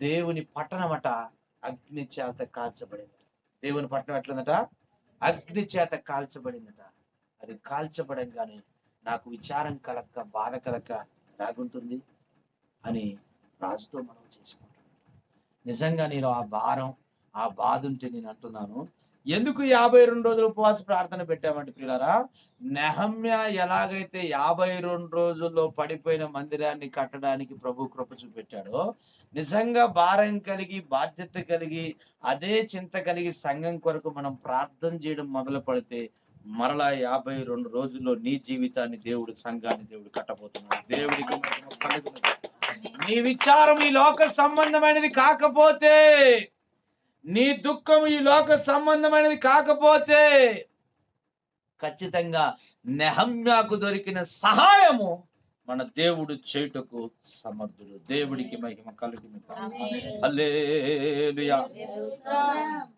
దేవుని పట్టణమట అగ్ని చేత కాల్చబడిందట. దేవుని పట్టణం ఎట్లుందట? అగ్ని చేత కాల్చబడిందట. అది కాల్చబడంగానే నాకు విచారం కలక్క, బాధ కలక్క ఎలాగుంటుంది అని రాజుతో మనం చేసుకుంటాం. నిజంగా నేను ఆ భారం, ఆ బాధ ఉంటే నేను అంటున్నాను, ఎందుకు 52 రోజులు ఉపవాస ప్రార్థన పెట్టామంటే పిల్లరా, నెహమ్యా ఎలాగైతే 52 రోజుల్లో పడిపోయిన మందిరాన్ని కట్టడానికి ప్రభు కృప చూపెట్టాడో, నిజంగా భారం కలిగి, బాధ్యత కలిగి, అదే చింత కలిగి సంఘం కొరకు మనం ప్రార్థన చేయడం మొదలు పెడితే మరలా 52 రోజుల్లో నీ జీవితాన్ని దేవుడు, సంఘాన్ని దేవుడు కట్టబోతున్నాడు. దేవుడికి మహిమ కలుగును గాక. నీ విచారం ఈ లోక సంబంధమైనది కాకపోతే, నీ దుఃఖం ఈ లోక సంబంధమైనది కాకపోతే, ఖచ్చితంగా నెహమ్యాకు దొరికిన సహాయము మన దేవుడు చేయుటకు సమర్థుడు. దేవుడికి మహిమ కలుగును గాక. హల్లెలూయా.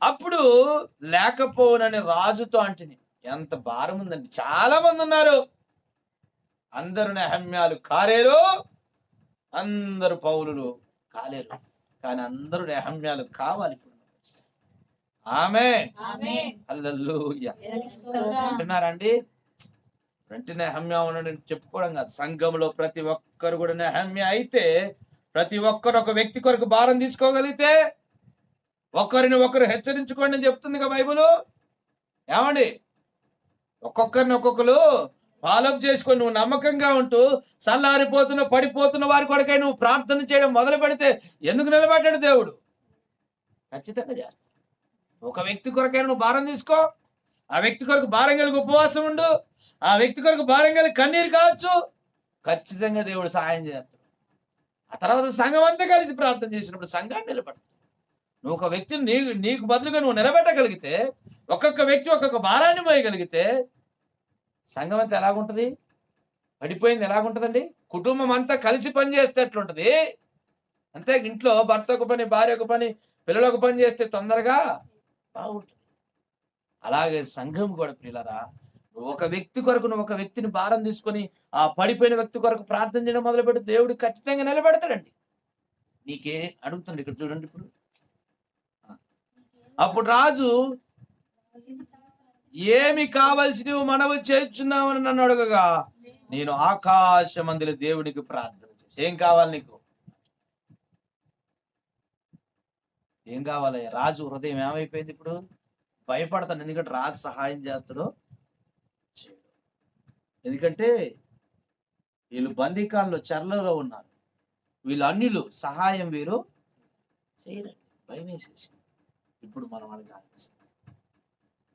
అప్పుడు లేకపోనని రాజుతో అంటిని. ఎంత భారం ఉందండి. చాలా మంది ఉన్నారు. అందరు నెహమ్యాలు కాలేరు, అందరు పౌలులు కాలేరు, కానీ అందరూ నెహమ్యాలు కావాలి. ఇప్పుడు ఆమేన్. హల్లెలూయా. అంటున్నారండి. అంటే నెహమ్యా ఉన్నాడని చెప్పుకోవడం కాదు. సంఘంలో ప్రతి ఒక్కరు కూడా నెహమ్యా అయితే, ప్రతి ఒక్కరు ఒక వ్యక్తి కొరకు భారం తీసుకోగలిగితే, ఒకరిని ఒకరు హెచ్చరించుకోండి అని చెప్తుంది కదా బైబిల్. ఏమండి, ఒక్కొక్కరిని ఒక్కొక్కరు ఫాలోఅప్ చేసుకొని నువ్వు నమ్మకంగా ఉంటూ చల్లారిపోతున్న పడిపోతున్న వారి కొరకై నువ్వు ప్రార్థన చేయడం మొదలు పెడితే ఎందుకు నిలబడ్డాడు దేవుడు? ఖచ్చితంగా చేస్తాడు. ఒక వ్యక్తి కొరకైనా నువ్వు భారం తీసుకో, ఆ వ్యక్తి కొరకు భారం కలిగి ఉపవాసం ఉండు, ఆ వ్యక్తి కొరకు భారం కలిగి కన్నీరు కావచ్చు, ఖచ్చితంగా దేవుడు సహాయం చేస్తాడు. ఆ తర్వాత సంఘం అంతా కలిసి ప్రార్థన చేసినప్పుడు సంఘాన్ని నిలబడతాడు. నువ్వు ఒక వ్యక్తిని నీకు బదులుగా నువ్వు నిలబెట్టగలిగితే, ఒక్కొక్క వ్యక్తి ఒక్కొక్క భారాన్ని మోయగలిగితే, సంఘం అంతా ఎలాగుంటుంది? పడిపోయింది ఎలాగుంటుందండి? కుటుంబం అంతా కలిసి పని చేస్తే ఎట్లుంటుంది? అంతే. ఇంట్లో భర్త ఒక పని, భార్య ఒక పని, పిల్లలు ఒక పని చేస్తే తొందరగా బాగుంటుంది. అలాగే సంఘం కూడా ప్రియులారా, నువ్వు ఒక వ్యక్తి కొరకు నువ్వు ఒక వ్యక్తిని భారం తీసుకొని ఆ పడిపోయిన వ్యక్తి కొరకు ప్రార్థన చేయడం మొదలుపెట్టి దేవుడు ఖచ్చితంగా నిలబెడతాడండి. నీకే అడుగుతుంది ఇక్కడ చూడండి. ఇప్పుడు అప్పుడు రాజు, ఏమి కావలసి నువ్వు మనవి చేస్తున్నావని నన్ను అడగగా, నేను ఆకాశమందుల దేవుడికి ప్రార్థన చేసి, ఏం కావాలి నీకు? ఏం కావాలి? రాజు హృదయం ఏమైపోయింది? ఇప్పుడు భయపడతాను. ఎందుకంటే రాజు సహాయం చేస్తాడు. ఎందుకంటే వీళ్ళు బందీకాల్లో చెరలో ఉన్నారు. వీళ్ళు అన్యులు, సహాయం వీరు చేయరండి. భయం వేసేసి ఇప్పుడు మనం అడగాలి.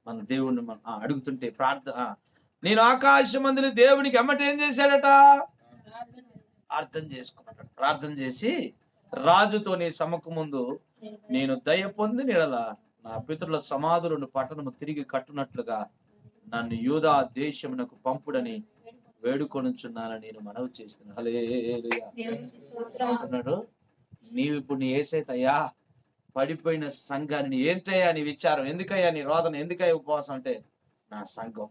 మన దేవుణ్ణి మనం అడుగుతుంటే ప్రార్థన, నేను ఆకాశమందుల దేవునికి ఎమ్మట ఏం చేశాడట? ప్రార్థన చేసుకున్నాడు. ప్రార్థన చేసి రాజుతో, నీ సముఖం ముందు నేను దయ పొందిన యెడల నా పితరుల సమాధులను పట్టణము తిరిగి కట్టునట్లుగా నన్ను యూదా దేశమునకు పంపుడని వేడుకొనుచున్నానని నేను మనవి చేస్తున్నాను. హల్లెలూయా అంటున్నాడు. నీవు ఇప్పుడు నీ యేసయ్యా పడిపోయిన సంఘాన్ని, ఏంటయ్యా నీ విచారం, ఎందుకయ్యా నీ రోదన, ఎందుకయ్యా ఉపవాసం అంటే, నా సంఘం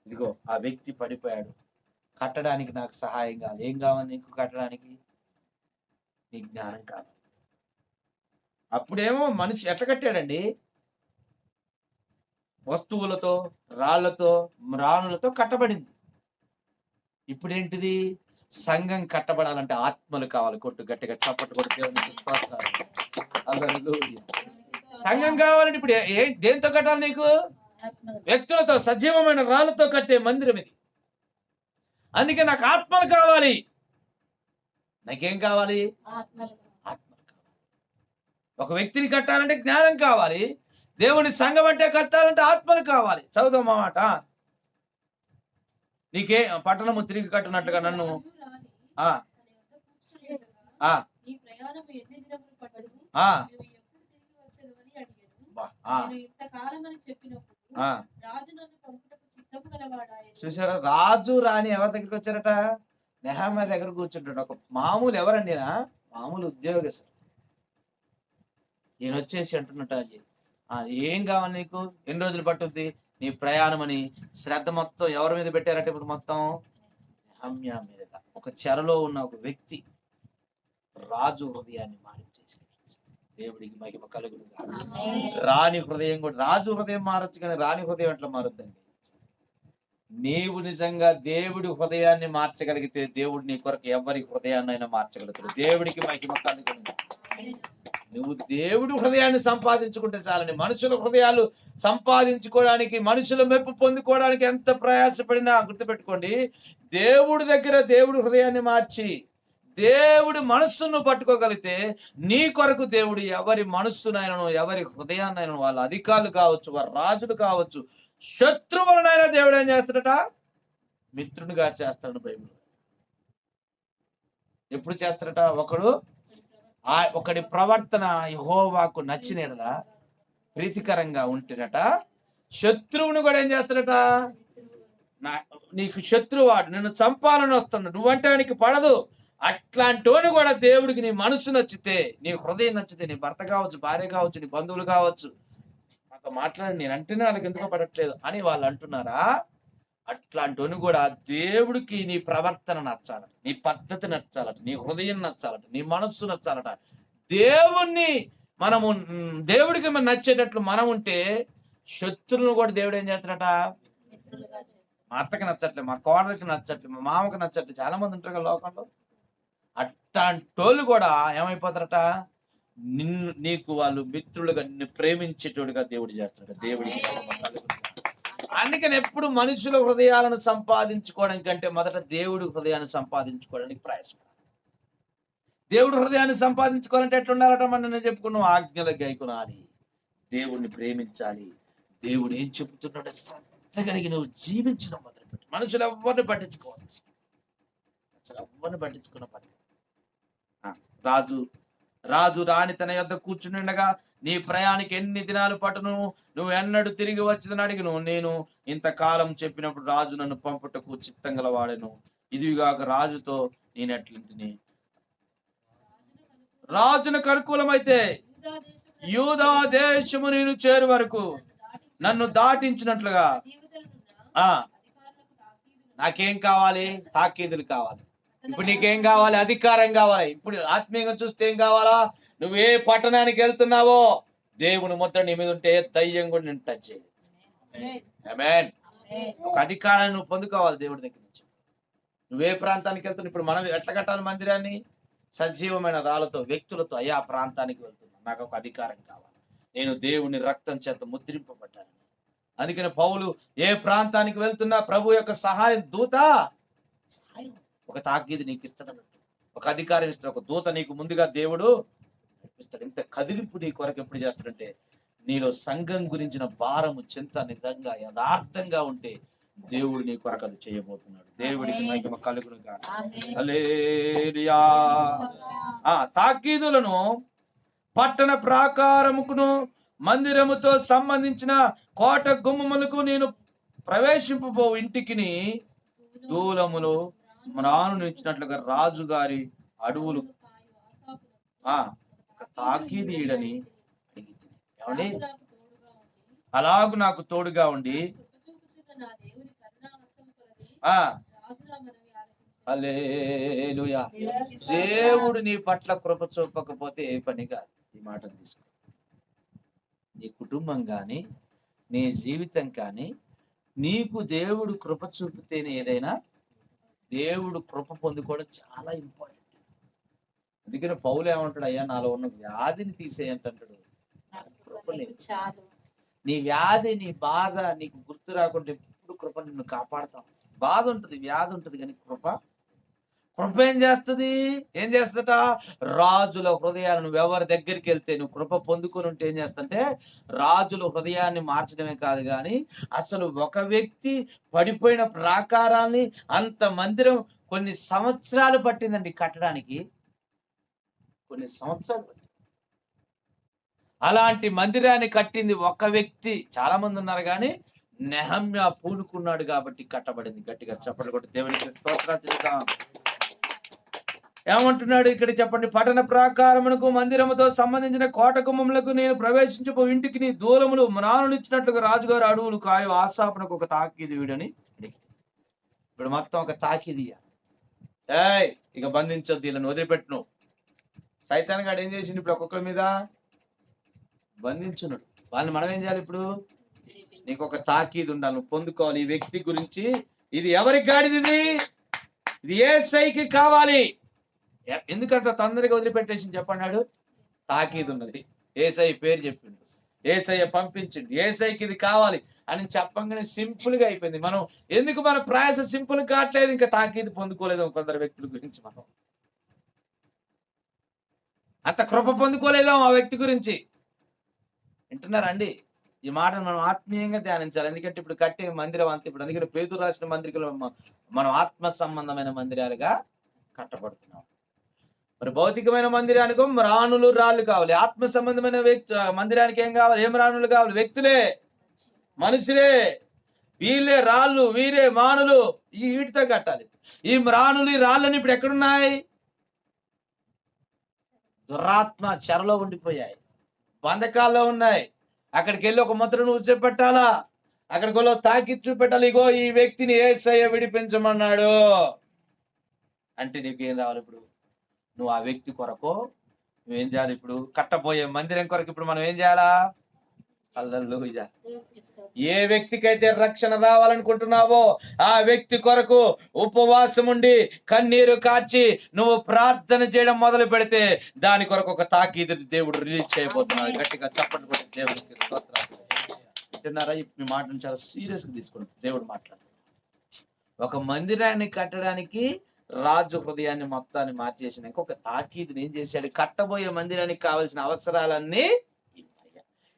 ఇదిగో ఆ వ్యక్తి పడిపోయాడు, కట్టడానికి నాకు సహాయం కావాలి. ఏం కావాలి నీకు కట్టడానికి? నీ జ్ఞానం కావాలి. అప్పుడేమో మనిషి ఎట్లా కట్టాడండి? వస్తువులతో, రాళ్లతో, మ్రాణులతో కట్టబడింది. ఇప్పుడేంటిది? సంఘం కట్టబడాలంటే ఆత్మలు కావాలి. కొట్టు గట్టిగా చప్పట్లు కొట్టి దేవునికి స్తోత్రాలు. హల్లెలూయా. సంఘం కావాలంటే ఇప్పుడు దేంతో కట్టాలి నీకు? వ్యక్తులతో, సజీవమైన రాళ్లతో కట్టే మందిరం ఇది. అందుకే నాకు ఆత్మలు కావాలి. నాకేం కావాలి? ఆత్మలు కావాలి. ఒక వ్యక్తిని కట్టాలంటే జ్ఞానం కావాలి. దేవుని సంఘం అంటే కట్టాలంటే ఆత్మలు కావాలి. చదువుదాం మాట. నీకే పట్టణము తిరిగి కట్టునట్లుగా నన్ను చూసారా? రాజు రాణి ఎవరి దగ్గరికి వచ్చారట? నెహమ్యా దగ్గర కూర్చుంటాడు. ఒక మామూలు ఎవరండి? మామూలు ఉద్యోగస్తుడు. నేను వచ్చేసి అంటున్నట్టు, ఏం కావాలి నీకు? ఎన్ని రోజులు పట్టుద్ది నీ ప్రయాణం అని శ్రద్ధ మొత్తం ఎవరి మీద పెట్టారట? ఇప్పుడు మొత్తం నెహమ్యా మీద. ఒక చెరలో ఉన్న ఒక వ్యక్తి రాజు హృదయాన్ని మార్చేసి, దేవుడికి మహిమ కలుగును గాక. రాణి హృదయం కూడా, రాజు హృదయం మారచ్చు కానీ రాణి హృదయం ఎట్లా మారుద్దండి? నీవు నిజంగా దేవుడి హృదయాన్ని మార్చగలిగితే దేవుడు నీ కొరకు ఎవరి హృదయాన్నైనా మార్చగలుగుతాడు. దేవుడికి మహిమ కలుగును గాక. నువ్వు దేవుడి హృదయాన్ని సంపాదించుకుంటే చాలండి. మనుషుల హృదయాలు సంపాదించుకోవడానికి, మనుషుల మెప్పు పొందుకోవడానికి ఎంత ప్రయాసపడినా గుర్తుపెట్టుకోండి, దేవుడి దగ్గర దేవుడి హృదయాన్ని మార్చి దేవుడి మనస్సును పట్టుకోగలిగితే నీ కొరకు దేవుడు ఎవరి మనస్సునైనా, ఎవరి హృదయాన్నైనా, వాళ్ళ అధికారులు కావచ్చు, వారి రాజులు కావచ్చు, శత్రువులనైనా దేవుడు ఏం చేస్తాడట? మిత్రునిగా చేస్తాడు. బైబిల్ ఎప్పుడు చేస్తాడట? ఒకడి ప్రవర్తన యెహోవాకు నచ్చినట్లా ప్రీతికరంగా ఉంటేనట శత్రువుని కూడా ఏం చేస్తాడట? నీకు శత్రువాడు నిన్ను చంపాలని వస్తున్నాడు, నువ్వంటే ఆయనకి పడదు, అట్లాంటి కూడా దేవుడికి నీ మనసు నచ్చితే, నీ హృదయం నచ్చితే, నీ భర్త కావచ్చు, భార్య కావచ్చు, నీ బంధువులు కావచ్చు, నాతో మాట్లాడి నేను అంటేనే వాళ్ళకి ఎందుకో పడట్లేదు అని వాళ్ళు అంటున్నారా? అట్లాంటి కూడా దేవుడికి నీ ప్రవర్తన నచ్చాలట, నీ పద్ధతి నచ్చాలట, నీ హృదయం నచ్చాలట, నీ మనస్సు నచ్చాలట. దేవుడికి మనం నచ్చేటట్లు మనం ఉంటే శత్రువులను కూడా దేవుడు ఏం చేస్తాడట? మా అత్తకి నచ్చట్లేదు, మా కోడలికి నచ్చట్లేదు, మా మామకి నచ్చట్లేదు, చాలా మంది ఉంటారు కదా లోకంలో. అట్లాంటోళ్ళు కూడా ఏమైపోతారట? నీకు వాళ్ళు మిత్రులుగా, నిన్ను ప్రేమించేటోడుగా దేవుడు చేస్తాడు. దేవుడికి అందుకని ఎప్పుడు మనుషుల హృదయాలను సంపాదించుకోవడం కంటే మొదట దేవుడి హృదయాన్ని సంపాదించుకోవడానికి ప్రయాసపడాలి. దేవుడి హృదయాన్ని సంపాదించుకోవాలంటే ఎట్లుండాలట? మనం చెప్పుకున్నాం, ఆజ్ఞలు గైకొనాలి, దేవుడిని ప్రేమించాలి, దేవుడు ఏం చెబుతున్నాడో శ్రద్ధ కలిగి నువ్వు జీవించడం మొదలుపెట్టు. మనుషులు ఎవరిని పట్టించుకోవాలి, ఎవరిని పట్టించుకున్న పని. రాజు రాణి తన యొద్ద కూర్చునిండగా, నీ ప్రయాణికి ఎన్ని దినాలు పట్టును, నువ్వు ఎన్నడూ తిరిగి వచ్చిందని అడిగిను. నేను ఇంతకాలం చెప్పినప్పుడు రాజు నన్ను పంపుటకు చిత్తం గలవాడెను. ఇదిగాక రాజుతో నేనెట్లుంటిని, రాజునకు అనుకూలమైతే యూదా దేశము నేను చేరు వరకు నన్ను దాటించినట్లుగా నాకేం కావాలి? తాకీదులు కావాలి. ఇప్పుడు నీకేం కావాలి? అధికారం కావాలి. ఇప్పుడు ఆత్మీయంగా చూస్తే ఏం కావాలా? నువ్వు ఏ పట్టణానికి వెళ్తున్నావో దేవుని ముద్ర నీ మీద ఉంటే ధైర్యం కూడా నేను టచ్ చేయాలి. ఆమేన్. ఒక అధికారాన్ని నువ్వు పొందుకోవాలి దేవుడి దగ్గర నుంచి. నువ్వే ప్రాంతానికి వెళ్తున్నావు? ఇప్పుడు మనం ఎట్లా కట్టాలి మందిరాన్ని? సజీవమైన రాళ్ళతో, వ్యక్తులతో. అయ్యా ప్రాంతానికి వెళ్తున్నా, నాకు ఒక అధికారం కావాలి, నేను దేవుని రక్తం చేత ముద్రింపబడ్డాను. అందుకని పౌలు ఏ ప్రాంతానికి వెళ్తున్నా ప్రభు యొక్క సహాయం, దూత సహాయం, ఒక తాకీదు నీకు ఇస్తాడన్నట్టు, ఒక అధికారం ఇస్తాడు, ఒక దూత నీకు ముందుగా దేవుడు ఇస్తాడు. ఇంత కదిలింపు నీ కొరకు ఎప్పుడు చేస్తాడంటే, నీలో సంఘం గురించిన భారము, చింత నిజంగా యథార్థంగా ఉంటే దేవుడు నీ కొరకు అది చేయబోతున్నాడు. దేవుడికి మహిమ కలుగును గాక. హల్లెలూయా. తాకీదులను పట్టణ ప్రాకారముకును మందిరముతో సంబంధించిన కోట గుమ్మములకు నేను ప్రవేశింపబో ఇంటికి దూలములు నాను ఇచ్చినట్లుగా రాజుగారి అడవులు తాకీదీడని అడిగింది. ఏమండి? అలాగు నాకు తోడుగా ఉండి హల్లెలూయా. దేవుడు నీ పట్ల కృప చూపకపోతే ఏ పని కాదు. ఈ మాటను తీసుకో. నీ కుటుంబం కానీ, నీ జీవితం కానీ, నీకు దేవుడు కృప చూపితేనే ఏదైనా. దేవుడు కృప పొందుకోవడం చాలా ఇంపార్టెంట్. అందుకని పౌలు ఏమంటాడు? అయ్యా నాలో ఉన్న వ్యాధిని తీసేయంటాడు. నీ వ్యాధి, నీ బాధ నీకు గుర్తు రాకుంటే ఎప్పుడు కృప నిన్ను కాపాడుతాం. బాధ ఉంటుంది, వ్యాధి ఉంటుంది, కానీ కృప ఏం చేస్తుందట? రాజుల హృదయాన్ని నువ్వు ఎవరి దగ్గరికి వెళ్తే నువ్వు కృప పొందుకొని ఉంటే ఏం చేస్తుంటే, రాజుల హృదయాన్ని మార్చడమే కాదు కానీ అసలు ఒక వ్యక్తి పడిపోయిన ప్రాకారాన్ని, అంత మందిరం కొన్ని సంవత్సరాలు పట్టిందండి కట్టడానికి. కొన్ని సంవత్సరాలు పట్టింది. అలాంటి మందిరాన్ని కట్టింది ఒక వ్యక్తి. చాలా మంది ఉన్నారు కానీ నెహమ్యా పూనుకున్నాడు కాబట్టి కట్టబడింది. గట్టిగా చప్పట్లు కొట్టి దేవునికి స్తోత్రాలు చేద్దాం. ఏమంటున్నాడు ఇక్కడ చెప్పండి? పట్టణ ప్రాకారమునకు మందిరముతో సంబంధించిన కోట గుమ్మములకు నేను ప్రవేశించబో ఇంటికి నీ దూలములు నానునిచ్చినట్లుగా రాజుగారు అడవులు కాయు ఆసాపునకు ఒక తాకీదు వీడని. ఇప్పుడు మొత్తం ఒక తాకీది. ఇక బంధించొద్దు, వీళ్ళని వదిలిపెట్టును. సైతాన్ గాడు ఏం చేసిండు? ఇప్పుడు ఒక్కొక్కరి మీద బంధించున్నాడు. వాళ్ళని మనం ఏం చేయాలి? ఇప్పుడు నీకు ఒక తాకీదు ఉండాలి, నువ్వు పొందుకోవాలి. ఈ వ్యక్తి గురించి, ఇది ఎవరికి గాడిది? ఇది యేసయ్యకి కావాలి. ఎందుకంత తొందరగా వదిలిపెట్టేసి చెప్పన్నాడు? తాకీదు ఉన్నది, యేసయ్య పేరు చెప్పిండు, యేసయ్య పంపించిండు, యేసయ్యకి ఇది కావాలి అని చెప్పంగానే సింపుల్ గా అయిపోయింది. మనం ఎందుకు మన ప్రయాస సింపుల్ కావట్లేదు? ఇంకా తాకీదు పొందుకోలేదు కొందరు వ్యక్తుల గురించి. మనం అంత కృప పొందుకోలేదాం ఆ వ్యక్తి గురించి. వింటున్నారండి? ఈ మాటను మనం ఆత్మీయంగా ధ్యానించాలి. ఎందుకంటే ఇప్పుడు కట్టే మందిరం అంతా ఇప్పుడు అందుకని పేతురు రాసిన మందిరికలో మనం ఆత్మ సంబంధమైన మందిరాలుగా కట్టబడుతున్నాం. మరి భౌతికమైన మందిరానికి రాణులు రాళ్ళు కావాలి. ఆత్మ సంబంధమైన మందిరానికి ఏం కావాలి? ఏం రాణులు కావాలి? వ్యక్తులే, మనుషులే. వీళ్ళే రాళ్ళు, వీరే మానులు. వీటితో కట్టాలి. ఈ రాణులు ఈ రాళ్ళని ఇప్పుడు ఎక్కడున్నాయి? దురాత్మ చెరలో ఉండిపోయాయి, బంధకాల్లో ఉన్నాయి. అక్కడికి వెళ్ళి ఒక ముద్ర నువ్వు చూపెట్టాలా, అక్కడికి వెళ్ళి తాకిచ్చి చూపెట్టాలి. ఇగో ఈ వ్యక్తిని యేసయ్య విడిపించమన్నాడు అంటే నీకేం రావాలి? ఇప్పుడు నువ్వు ఆ వ్యక్తి కొరకు నువ్వేం చేయాలి? ఇప్పుడు కట్టబోయే మందిరం కొరకు ఇప్పుడు మనం ఏం చేయాలా? హల్లెలూయా. ఏ వ్యక్తికైతే రక్షణ రావాలనుకుంటున్నావో ఆ వ్యక్తి కొరకు ఉపవాసం ఉండి కన్నీరు కార్చి నువ్వు ప్రార్థన చేయడం మొదలు పెడితే దాని కొరకు ఒక తాకీదు దేవుడు రిలీజ్ చేయబోతున్నాడు. గట్టిగా చప్పట్లు కొట్టి దేవుడికి స్తోత్రాలు. వింటున్నారా? మీ మాటను చాలా సీరియస్ గా తీసుకోండి. దేవుడు మాట్లాడు. ఒక మందిరాన్ని కట్టడానికి రాజు హృదయాన్ని మొత్తాన్ని మార్చేసినాక ఒక తాకీదుని ఏం చేశాడు? కట్టబోయే మందిరానికి కావాల్సిన అవసరాలన్నీ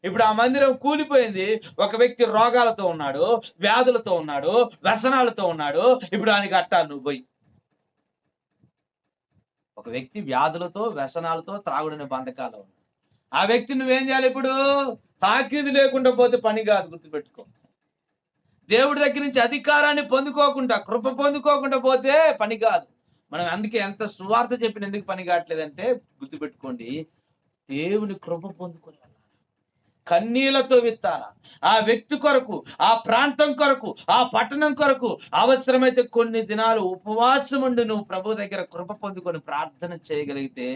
ఇప్పుడు ఆ మందిరం కూలిపోయింది. ఒక వ్యక్తి రోగాలతో ఉన్నాడు, వ్యాధులతో ఉన్నాడు, వ్యసనాలతో ఉన్నాడు. ఇప్పుడు ఆయనకి కట్టాలి నువ్వు పోయి. ఒక వ్యక్తి వ్యాధులతో, వ్యసనాలతో, త్రాగుడనే బంధకాలు ఉన్నాడు. ఆ వ్యక్తి నువ్వేం చేయాలి? ఇప్పుడు తాకీదు లేకుండా పోతే పని కాదు. గుర్తుపెట్టుకో. దేవుడి దగ్గర నుంచి అధికారాన్ని పొందుకోకుండా, కృప పొందుకోకుండా పోతే పని కాదు. మనం అందుకే ఎంత సువార్త చెప్పిన ఎందుకు పని కావట్లేదంటే గుర్తుపెట్టుకోండి, దేవుని కృప పొందుకునే కన్నీళ్లతో విత్తాల. ఆ వ్యక్తి కొరకు, ఆ ప్రాంతం కొరకు, ఆ పట్టణం కొరకు అవసరమైతే కొన్ని దినాలు ఉపవాసం ఉండి నువ్వు ప్రభు దగ్గర కృప పొందుకొని ప్రార్థన చేయగలిగితే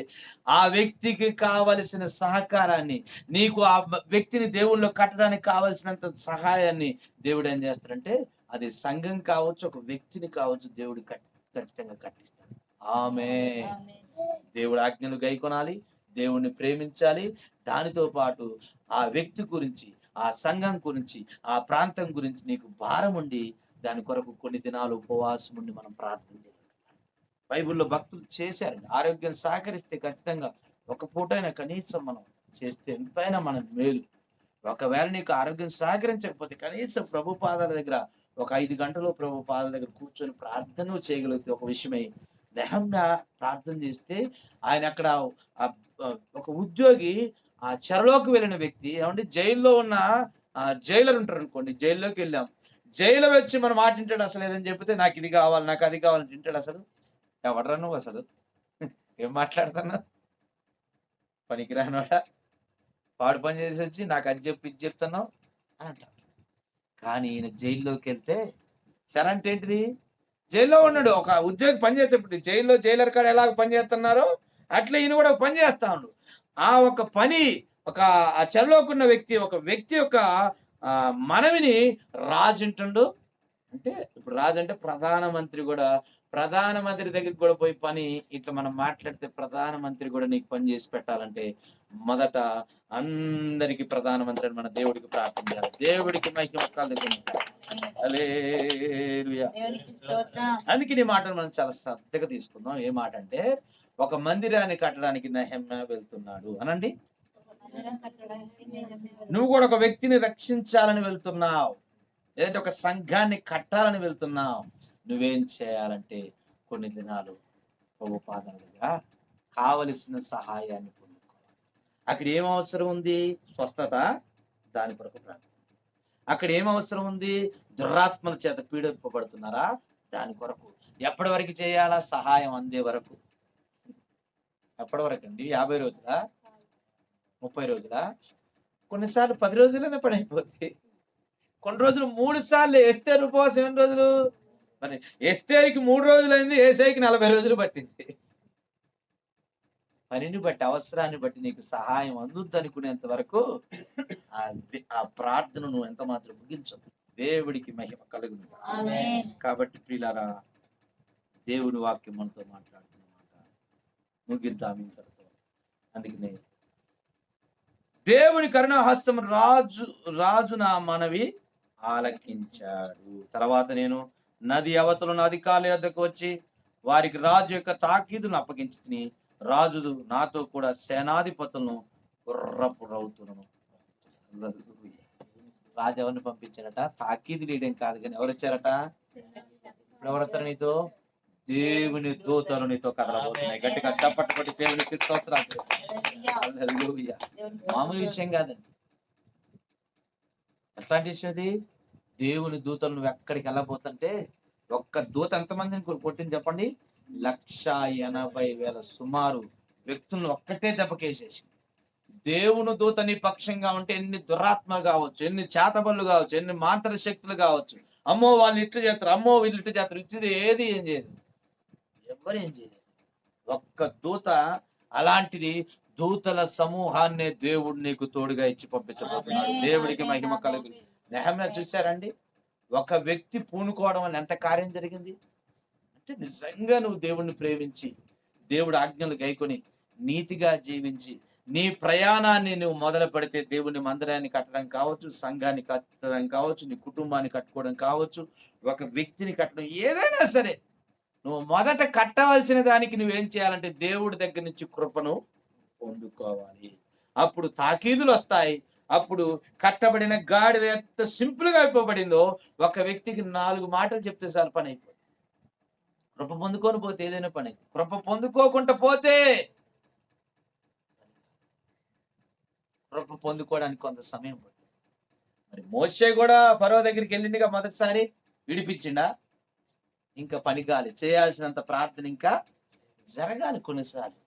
ఆ వ్యక్తికి కావలసిన సహకారాన్ని, నీకు ఆ వ్యక్తిని దేవుళ్ళు కట్టడానికి కావలసినంత సహాయాన్ని దేవుడు ఏం చేస్తాడంటే అది సంఘం కావచ్చు, ఒక వ్యక్తిని కావచ్చు, దేవుడు ఖచ్చితంగా కట్టిస్తాడు. ఆమేన్. దేవుడి ఆజ్ఞలు గైకొనాలి, దేవుణ్ణి ప్రేమించాలి. దానితో పాటు ఆ వ్యక్తి గురించి, ఆ సంఘం గురించి, ఆ ప్రాంతం గురించి నీకు భారం ఉండి దాని కొరకు కొన్ని దినాలు ఉపవాసం ఉండి మనం ప్రార్థన చేయాలి. బైబిల్లో భక్తులు చేశారు. ఆరోగ్యం సహకరిస్తే ఖచ్చితంగా ఒక పూటైనా కనీసం మనం చేస్తే ఎంతైనా మన మేలు. ఒకవేళ నీకు ఆరోగ్యం సహకరించకపోతే కనీసం ప్రభు పాదాల దగ్గర ఒక 5 గంటలు ప్రభు పాదాల దగ్గర కూర్చొని ప్రార్థన చేయగలిగితే ఒక విషయమై నెహమ్యా ప్రార్థన చేస్తే ఆయన అక్కడ ఒక ఉద్యోగి ఆ చెరలోకి వెళ్ళిన వ్యక్తి ఏమంటే జైల్లో ఉన్న జైలర్ ఉంటారు అనుకోండి, జైల్లోకి వెళ్ళాం, జైలు వచ్చి మనం మాట వింటాడు అసలు ఏదని చెప్తే నాకు ఇది కావాలి, నాకు అది కావాలని తింటాడు. అసలు ఎవడరా నువ్వు? అసలు ఏం మాట్లాడుతున్నా? పనికిరానోడా, వాడు పని చేసి వచ్చి నాకు అది చెప్పి ఇది చెప్తున్నావు అని అంటాడు. కానీ ఈయన జైల్లోకి వెళ్తే చెర అంటే ఏంటిది? జైల్లో ఉన్నాడు ఒక ఉద్యోగి పని చేసేప్పుడు జైల్లో జైలర్ కాడ ఎలాగ పని చేస్తున్నారో అట్లా ఈయన కూడా పని చేస్తా ఉన్నాడు. ఆ ఒక పని ఒక ఆ చెరలోకున్న వ్యక్తి ఒక వ్యక్తి యొక్క మనవిని రాజు అంటుండు. అంటే ఇప్పుడు రాజు అంటే ప్రధానమంత్రి కూడా, ప్రధానమంత్రి దగ్గరికి కూడా పోయి పని ఇట్లా మనం మాట్లాడితే ప్రధానమంత్రి కూడా నీకు పని చేసి పెట్టాలంటే మొదట అందరికి ప్రధానమంత్రి మన దేవుడికి ప్రార్థన చేయాలి. దేవుడికి మహిమ కలుగుతుంది. హల్లెలూయా. అందుకే నీ మాటను మనం చాలా శ్రద్ధగా తీసుకుందాం. ఏ మాట అంటే ఒక మందిరాన్ని కట్టడానికి నెహెమ్యా వెళ్తున్నాడు అనండి. నువ్వు కూడా ఒక వ్యక్తిని రక్షించాలని వెళ్తున్నావు, లేదంటే ఒక సంఘాన్ని కట్టాలని వెళ్తున్నావు. నువ్వేం చేయాలంటే కొన్ని దినాలు ప్రభు పాదాలుగా కావలసిన సహాయాన్ని పొందుకోవాలి. అక్కడ ఏం అవసరం ఉంది? స్వస్థత, దాని కొరకు ప్రార్థన. అక్కడ ఏం అవసరం ఉంది? దురాత్మల చేత పీడింపబడుతున్నారా, దాని కొరకు. ఎప్పటి వరకు చేయాలా? సహాయం అందే వరకు. ఎప్పటి వరకు అండి? 50 రోజులా, 30 రోజులా, కొన్నిసార్లు 10 రోజులనే పని అయిపోతుంది. కొన్ని రోజులు 3 సార్లు. ఎస్తేరు ఉపవాసం ఎన్ని రోజులు? మరి ఎస్తేరుకి 3 రోజులు అయింది, ఏసైకి 40 రోజులు పట్టింది. పనిని బట్టి, అవసరాన్ని బట్టి నీకు సహాయం అందుద్ది అనుకునేంత వరకు ఆ ప్రార్థన నువ్వు ఎంత మాత్రం ముగించదు. దేవుడికి మహిమ కలుగును. కాబట్టి ప్రియులారా, దేవుని వాక్యం మనతో మాట్లాడుతున్నమాట ముగిద్దాం ఇంతటితో. అందుకనే దేవుని కరుణాహస్తం రాజు నా మనవి ఆలకించాడు. తర్వాత నేను నది అవతల అధికారుల యొద్దకు వచ్చి వారికి రాజు యొక్క తాకీదును అప్పగించి రాజు నాతో కూడా సేనాధిపతులను గుర్రపు రౌతులను రాజు ఎవరిని పంపించారట? తాకీదు లీడేం కాదు కానీ ఎవరు వచ్చారట? ఇప్పుడు ఎవరు వస్తారు నీతో? దేవుని దూతలు నీతో కదలబోతున్నాయి. గట్టిగా చప్పట్లు కొట్టి దేవునికి స్తోత్రాలు. హల్లెలూయా. మామూలు విషయం కాదండి. ఎట్లాంటి విషయం అది? దేవుని దూతలు నువ్వు ఎక్కడికి వెళ్ళబోతుంటే, ఒక్క దూత ఎంతమందిని కొట్టింది చెప్పండి? 1,80,000 సుమారు వ్యక్తులను ఒక్కటే దెబ్బకేసేసి. దేవుని దూత నీ పక్షంగా ఉంటే ఎన్ని దురాత్మ కావచ్చు, ఎన్ని చేతబళ్ళు కావచ్చు, ఎన్ని మాంత్ర శక్తులు కావచ్చు, అమ్మో వాళ్ళు ఇట్లు చేస్తారు, అమ్మో వీళ్ళు ఇట్లు చేస్తారు, ఇచ్చేది ఏది ఏం చేయదు, ఎవరు ఏం చేయలేదు. ఒక్క దూత, అలాంటిది దూతల సమూహాన్నే దేవుడు నీకు తోడుగా ఇచ్చి పంపించబోతున్నాడు. దేవుడికి మహిమ కలుగు. నెహమ్యా చూశారండి, ఒక వ్యక్తి పూనుకోవడం వల్ల ఎంత కార్యం జరిగింది అంటే, నిజంగా నువ్వు దేవుణ్ణి ప్రేమించి, దేవుడు ఆజ్ఞలు గైకొని, నీతిగా జీవించి, నీ ప్రయాణాన్ని నువ్వు మొదలు పెడితే, దేవుని మందిరాన్ని కట్టడం కావచ్చు, సంఘాన్ని కట్టడం కావచ్చు, నీ కుటుంబాన్ని కట్టుకోవడం కావచ్చు, ఒక వ్యక్తిని కట్టడం, ఏదైనా సరే నువ్వు మొదట కట్టవలసిన దానికి నువ్వేం చేయాలంటే, దేవుడి దగ్గర నుంచి కృపను పొందుకోవాలి. అప్పుడు తాకీదులు వస్తాయి. అప్పుడు కట్టబడిన గాడిద ఎంత సింపుల్ గా అయిపోబడిందో, ఒక వ్యక్తికి 4 మాటలు చెప్తే చాలు పని అయిపోతుంది. కృప పొందుకొని పోతే ఏదైనా పని. కృప పొందుకోకుండా పోతే, కృప పొందుకోవడానికి కొంత సమయం పడుతుంది. మరి మోషే కూడా ఫరో దగ్గరికి వెళ్ళిండిగా, మొదటిసారి విడిపించిండా? ఇంకా పని కాలి, చేయాల్సినంత ప్రార్థన ఇంకా జరగాలి కొన్నిసార్లు.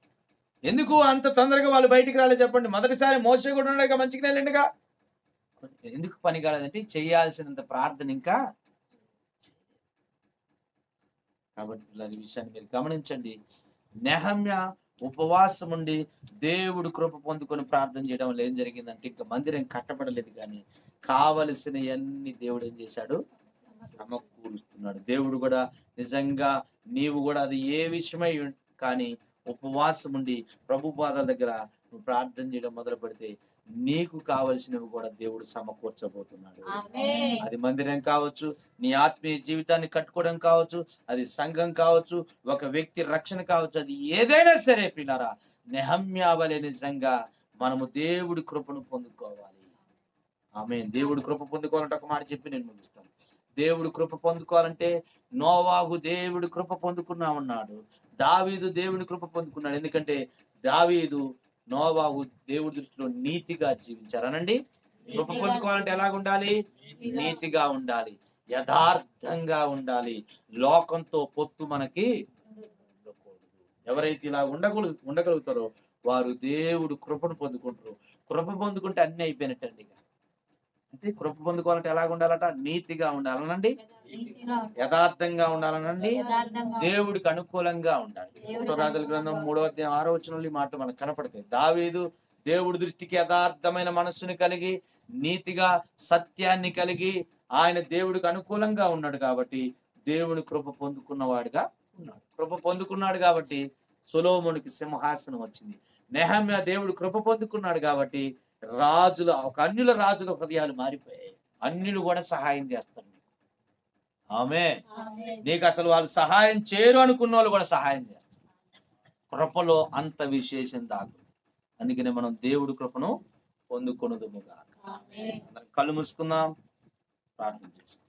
ఎందుకు అంత తొందరగా వాళ్ళు బయటికి రాలేదు చెప్పండి? మొదటిసారి మోషే కూడా ఉండగా మంచిగా వెళ్ళిండిగా, ఎందుకు పని కాలేదంటే చేయాల్సినంత ప్రార్థన ఇంకా. కాబట్టి ఈ విషయాన్ని మీరు గమనించండి. నెహమ్యా ఉపవాసం ఉండి దేవుడు కృప పొందుకొని ప్రార్థన చేయడం వల్ల ఏం జరిగిందంటే, ఇంకా మందిరం కట్టబడలేదు, కానీ కావలసినవన్నీ దేవుడు ఏం చేశాడు? సమకూరుస్తున్నాడు. దేవుడు కూడా నిజంగా నీవు కూడా అది ఏ విషయమై కానీ ఉపవాసం ఉండి ప్రభు పాదాల దగ్గర నువ్వు ప్రార్థన చేయడం మొదలు పెడితే, నీకు కావలసినవి కూడా దేవుడు సమకూర్చబోతున్నాడు. అది మందిరం కావచ్చు, నీ ఆత్మీయ జీవితాన్ని కట్టుకోవడం కావచ్చు, అది సంఘం కావచ్చు, ఒక వ్యక్తి రక్షణ కావచ్చు, అది ఏదైనా సరే పిల్లరా, నెహమ్యా వలె నిజంగా మనము దేవుడి కృపను పొందుకోవాలి. ఆమేన్. దేవుడి కృప పొందుకోవాలంటే ఒక మాట చెప్పి నేను ముగిస్తాను. దేవుడు కృప పొందుకోవాలంటే, నోవాహు దేవుడి కృప పొందుకున్నా ఉన్నాడు, దావీదు దేవుని కృప పొందుకున్నాడు. ఎందుకంటే దావీదు, నోవాహు దేవుడి దృష్టిలో నీతిగా జీవించారు. అనండి, కృప పొందుకోవాలంటే ఎలాగుండాలి? నీతిగా ఉండాలి, యథార్థంగా ఉండాలి, లోకంతో పొత్తు మనకి ఉండకూడదు. ఎవరైతే ఇలా ఉండగలుగుతారో వారు దేవుడు కృపను పొందుకుంటారు. కృప పొందుకుంటే అన్ని అయిపోయినట్టండి. అంటే కృప పొందుకోవాలంటే ఎలాగ ఉండాలట? నీతిగా ఉండాలనండి, యథార్థంగా ఉండాలనండి, దేవుడికి అనుకూలంగా ఉండాలి. రాజుల గ్రంథం 3వ అధ్యాయం 6వ వచనంలో ఈ మాట మనకు కనపడతాయి. దావీదు దేవుడి దృష్టికి యథార్థమైన మనస్సుని కలిగి, నీతిగా సత్యాన్ని కలిగి, ఆయన దేవుడికి అనుకూలంగా ఉన్నాడు కాబట్టి దేవుని కృప పొందుకున్నవాడుగా ఉన్నాడు. కృప పొందుకున్నాడు కాబట్టి సొలొమోనుకి సింహాసనం వచ్చింది. నెహమ్యా దేవుడు కృప పొందుకున్నాడు కాబట్టి అన్యుల రాజుల హృదయాలు మారిపోయాయి. అన్యులు కూడా సహాయం చేస్తారు. ఆమేన్. నీకు అసలు వాళ్ళు సహాయం చేయరు అనుకున్న వాళ్ళు కూడా సహాయం చేస్తారు. కృపలో అంత విశేషం దాగు. అందుకనే మనం దేవుడి కృపను పొందుకొనుదుముగాక. కళ్ళు మూసుకుందాం, ప్రార్థన చేస్తాం.